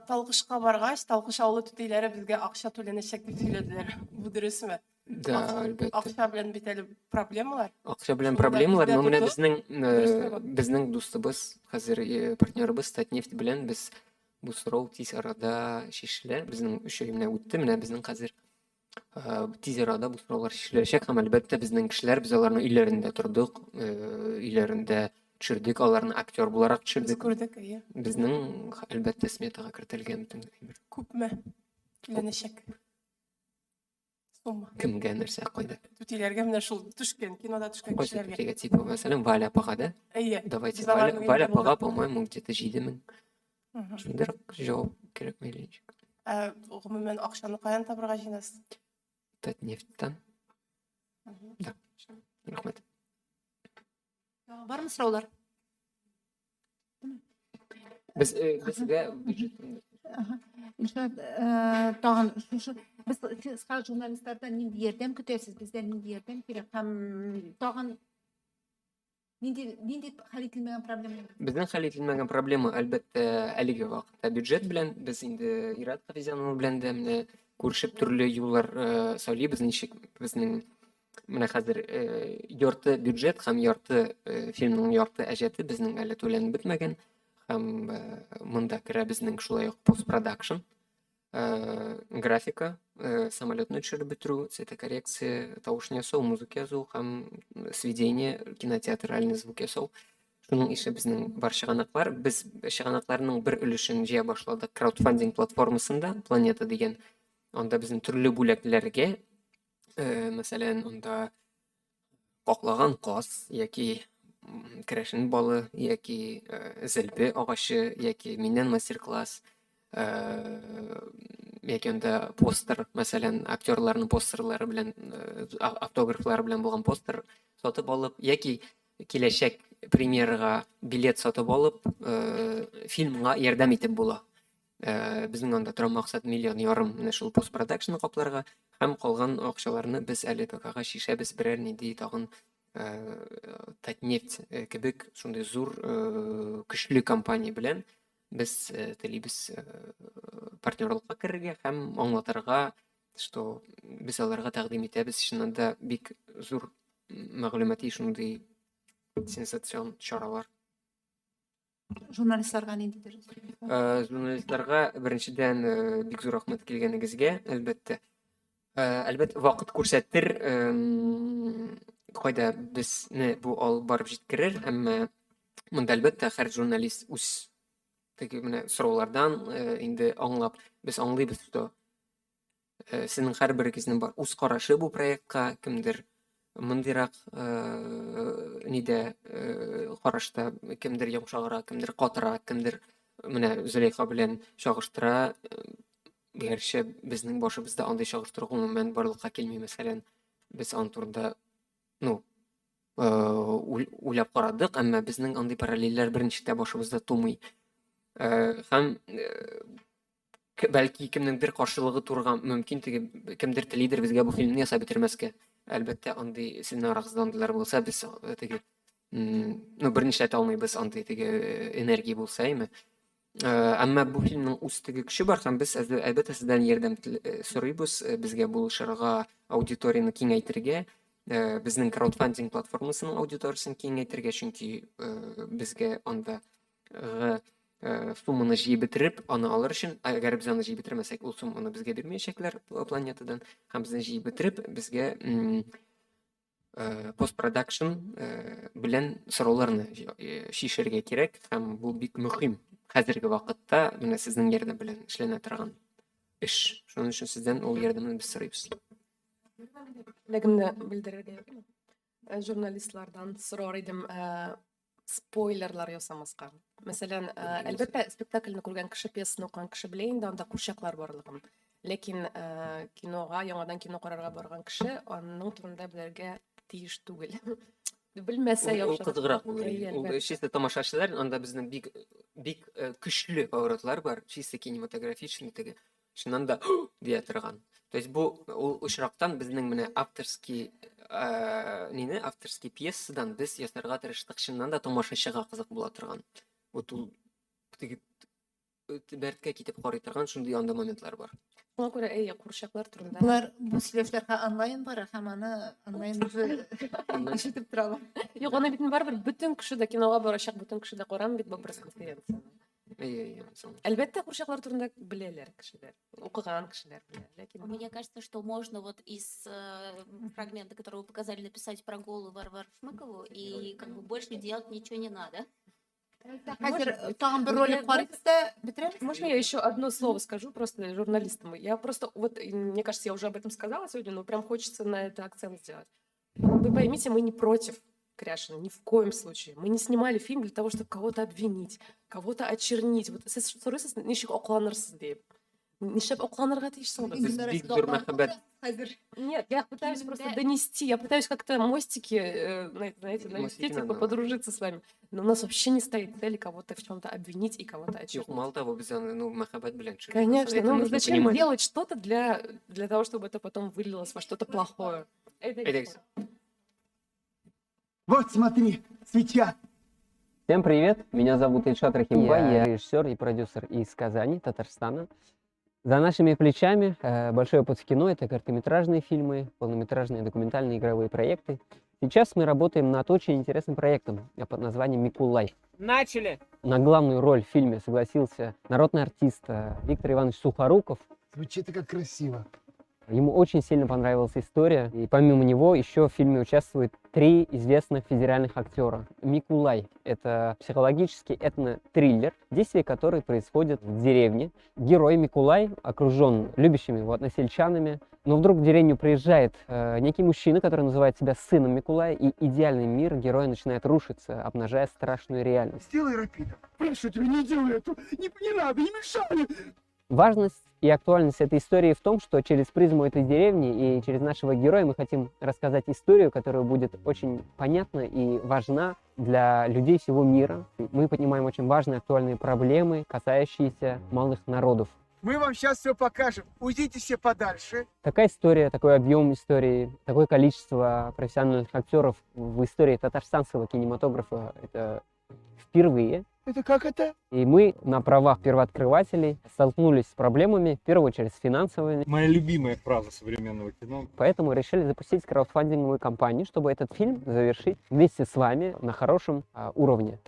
Талкышка баргач, Талкыш авылы түтейләре безгә акча түләнәчәк дип сөйләделәр. Бу дөресме? Да, әлбәттә. Акча белән бит әле проблемалар. Акча белән Шунда проблемалар, но менә бездә безнең дустыбыз, хәзер партнерыбыз Татнефть белән без бу сорау тиз арада шешелә. Безнең эш менә үтте, менә безнең хәзер тиз арада бу сораулар шешеләчәк һәм әлбәттә безнең кешеләр, без аларның өйләрендә тордык, өйләрендә төшердек, аларны актер буларак төшердек. Күрдек, әйе. Безнең әлбәттә сметага кертелгән бөтен фильмнар. Күпме түләнәчәк? Сумма. Кемгә нәрсә кайда? Түтейләргә менә шул төшкән, кинода төшкән Кайсы кешеләргә. типа, типа, мәсәлән, Валя апага, да? Әйе. Давайте Без аларның Валя өйдә апага, булдык. по-моему, где-то 7000. Мгм. Шундый җавап кирәкме ленчик? Гомумән акчаны каян табырга җыенасыз? Татнефттан. Да. Рәхмәт. Бармы сораулар? Безгә бюджет. Илшат, тагын шушы без сез журналистлардан нинди ярдәм көтәсез? Бездән нинди ярдәм кирәк? Һәм тагын нинди хәл ителмәгән проблемалар? Безнең хәл ителмәгән проблема әлбәттә әлеге вакытта бюджет белән без инде Ират Хафизянова белән дә менә күрешеп төрле юллар сайлыйбыз, ничек безнең менә хәзер ярты бюджет һәм ярты фильмның ярты әҗәте безнең әле түләнеп бетмәгән һәм монда керә безнең шулай ук постпродакшн, графика, самолетны төшереп бетерү, цветокоррекция, тавышны ясау, музыка язу һәм сведение, кинотеатральный звук ясау. Шуның ише безнең бар чыганаклар. Без чыганакларның бер өлешен җыя башладык краудфандинг платформасында, Планета дигән. Анда безнең төрле бүләкләргә, мәсәлән, анда каклаган каз яки Крашен балы яки зелбе агачы яки миннән мастер-класс, яки анда постер, мәсәлән, актерларның постерлары белән, автографлары белән булган постер сатып алып, яки киләчәк премьерага билет сатып алып, фильмга ярдәм итеп була. Безнең анда тора максат 1,5 миллион менә шул постпродакшн капларга һәм калган акчаларны без әле ТКга шишәбез берәр нинди тагын Татнефть кебек шундый зур көчле компания белән без телибез партнерлыкка керергә һәм аңлатырга, что без аларга тәкъдим итәбез. Чыннан да бик зур мәгълүмати шундый сенсацион чаралар. Журналистларга ни дидер? Журналистларга беренчедән бик зур рәхмәт килгәнегезгә, әлбәттә. Әлбәттә вакыт күрсәтер, кайда безне бу алып барып җиткерер, әмма монда әлбәттә һәр журналист үз теге менә сораулардан инде аңлап, без аңлыйбыз, что сезнең һәрберегезнең бар үз карашы бу проектка, кемдер мондыйрак нидә карашта, кемдер йомшаграк, кемдер катырак, кемдер менә Зөләйха белән чагыштыра. Гәрчә безнең башыбызда андый чагыштыру гомумән барлыкка килми. Мәсәлән, без ан турында уйлап карадык, әмма безнең андый параллельләр беренчедә башыбызда тумый. Һәм бәлки кемнеңдер каршылыгы турган мөмкин, кемдер телидер безгә бу фильмны ясап бетермәскә. Әлбәттә, андый сезнең арагыздан диләр булса, без теге берничә әйтә алмыйбыз, андый теге энергия булса, әйме. Әмма бу фильмның үз теге көче бар һәм без әлбәттә сездән ярдәм сорыйбыз, безгә булышырга, аудиторияны киңәйтергә, безнең краудфандинг платформасының аудиториясын киңәйтергә, чөнки безгә анда сумманы җыеп бетереп, аны алыр өчен, әгәр без аны җыеп бетермәсәк, ул сумманы безгә бирмәячәкләр планетадан, һәм безне җыеп бетереп, безгә постпродакшн белән сорауларны шишергә кирәк, һәм бу бик мөһим. Хәзерге вакытта менә сезнең ярдәм белән эшләнә торган эш. Шуның өчен сездән ул ярдәмне без сорыйбыз. Легемне белдерергә журналистлардан сорар идем, спойлерлар ясамаска. Мәсәлән, әлбәттә спектакльне күргән кеше, пьесаны укыган кеше белә инде анда курчаклар барлыгын. Ләкин кинога, яңадан кино карарга барган кеше аның турында белергә тиеш түгел. Белмәсә яхшы. Ул кызыграк булыр. Ул чисто тамашачылар, анда безнең бик көчле поворотлар бар, чисто кинематографичный теге. Шуннан да дия торган. То есть бу ул очрактан безнең менә авторский пьесадан без ясарга тырыштык, шуннан да тамашачыга кызык була торган. Вот ул теге бәрткә китеп карый торган шундый анда моментлар бар. Шуңа күрә курчаклар турында. Булар бу сөйләшләргә онлайн бара һәм аны онлайн ишетеп торалар. Юк, аны бит барбер бүтән кеше дә кинога барачак, бүтән кеше дә карам бит бу пресс-конференцияны. Әлбәттә курчаклар турында беләләр кешеләр, укыган кешеләр белә. Ләкин мне кажется, что можно вот из фрагмента, который вы показали, написать про голую Варвару Шмыкову, и как бы больше делать ничего не надо. Хәзер тагын бер ролик карыйбыз да бетерәбез. Можно я еще одно слово скажу просто журналистам? Я просто, вот, мне кажется, я уже об этом сказала сегодня, но прям хочется на это акцент сделать. Вы поймите, мы не против Кряшина, ни в коем случае. Мы не снимали фильм для того, чтобы кого-то обвинить, кого-то очернить. Вот сорысыз ничек окланырсыз деп. Нишләп окланырга тиешсез? Бик зур мәхәббәт. Нет, я пытаюсь просто донести, я пытаюсь как-то мостики, знаете, навести, типа, подружиться с вами. Но у нас вообще не стоит цели кого-то в чем-то обвинить и кого-то очернить. Мало того, без мәхәббәт белән. Конечно, ну зачем делать что-то для того, чтобы это потом вылилось во что-то плохое? Вот смотри, свеча. Всем привет, меня зовут Ильшат Рахимбай, я режиссер и продюсер из Казани, Татарстана. За нашими плечами большой опыт в кино, это короткометражные фильмы, полнометражные документальные игровые проекты. Сейчас мы работаем над очень интересным проектом под названием «Микулай». Начали! На главную роль в фильме согласился народный артист Виктор Иванович Сухоруков. Звучит как красиво. Ему очень сильно понравилась история, и помимо него еще в фильме участвуют 3 известных федеральных актера. «Микулай» — это психологический этно-триллер, действие которой происходит в деревне. Герой Микулай окружен любящими его односельчанами, но вдруг в деревню приезжает некий мужчина, который называет себя сыном Микулая, и идеальный мир героя начинает рушиться, обнажая страшную реальность. Сделай рапидом. Прошу тебя, не делай это. Не надо, не мешай. Важность И актуальность этой истории в том, что через призму этой деревни и через нашего героя мы хотим рассказать историю, которая будет очень понятна и важна для людей всего мира. Мы поднимаем очень важные актуальные проблемы, касающиеся малых народов. Мы вам сейчас все покажем. Уйдите все подальше. Такая история, такой объем истории, такое количество профессиональных актеров в истории татарстанского кинематографа — это впервые. Это как это? И мы на правах первооткрывателей столкнулись с проблемами, в первую очередь с финансовыми. Моя любимая фраза современного кино. Поэтому решили запустить краудфандинговую кампанию, чтобы этот фильм завершить вместе с вами на хорошем уровне.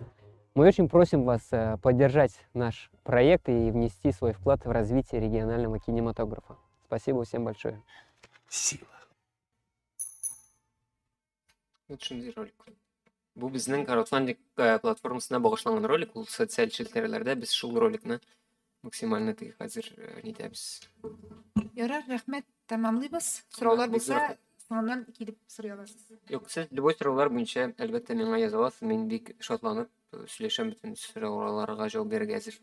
Мы очень просим вас поддержать наш проект и внести свой вклад в развитие регионального кинематографа. Спасибо всем большое. Сила. Вот шундый ролик. Бу безнең краудфандинг платформасына багышланган ролик, ул социаль челтәрләрдә без шул роликны максимально тыйг хәзер нитәбез. Ярар, рәхмәт. Тәмамлыйбыз. Сораулар Бик булса, рәхмәт. соңыннан килеп сорый аласыз. Юк, сез любой сораулар буенча әлбәттә миңа яза аласыз. Мин бик шатланып сөйләшәм бөтен сорауларга җавап бирергә әзер.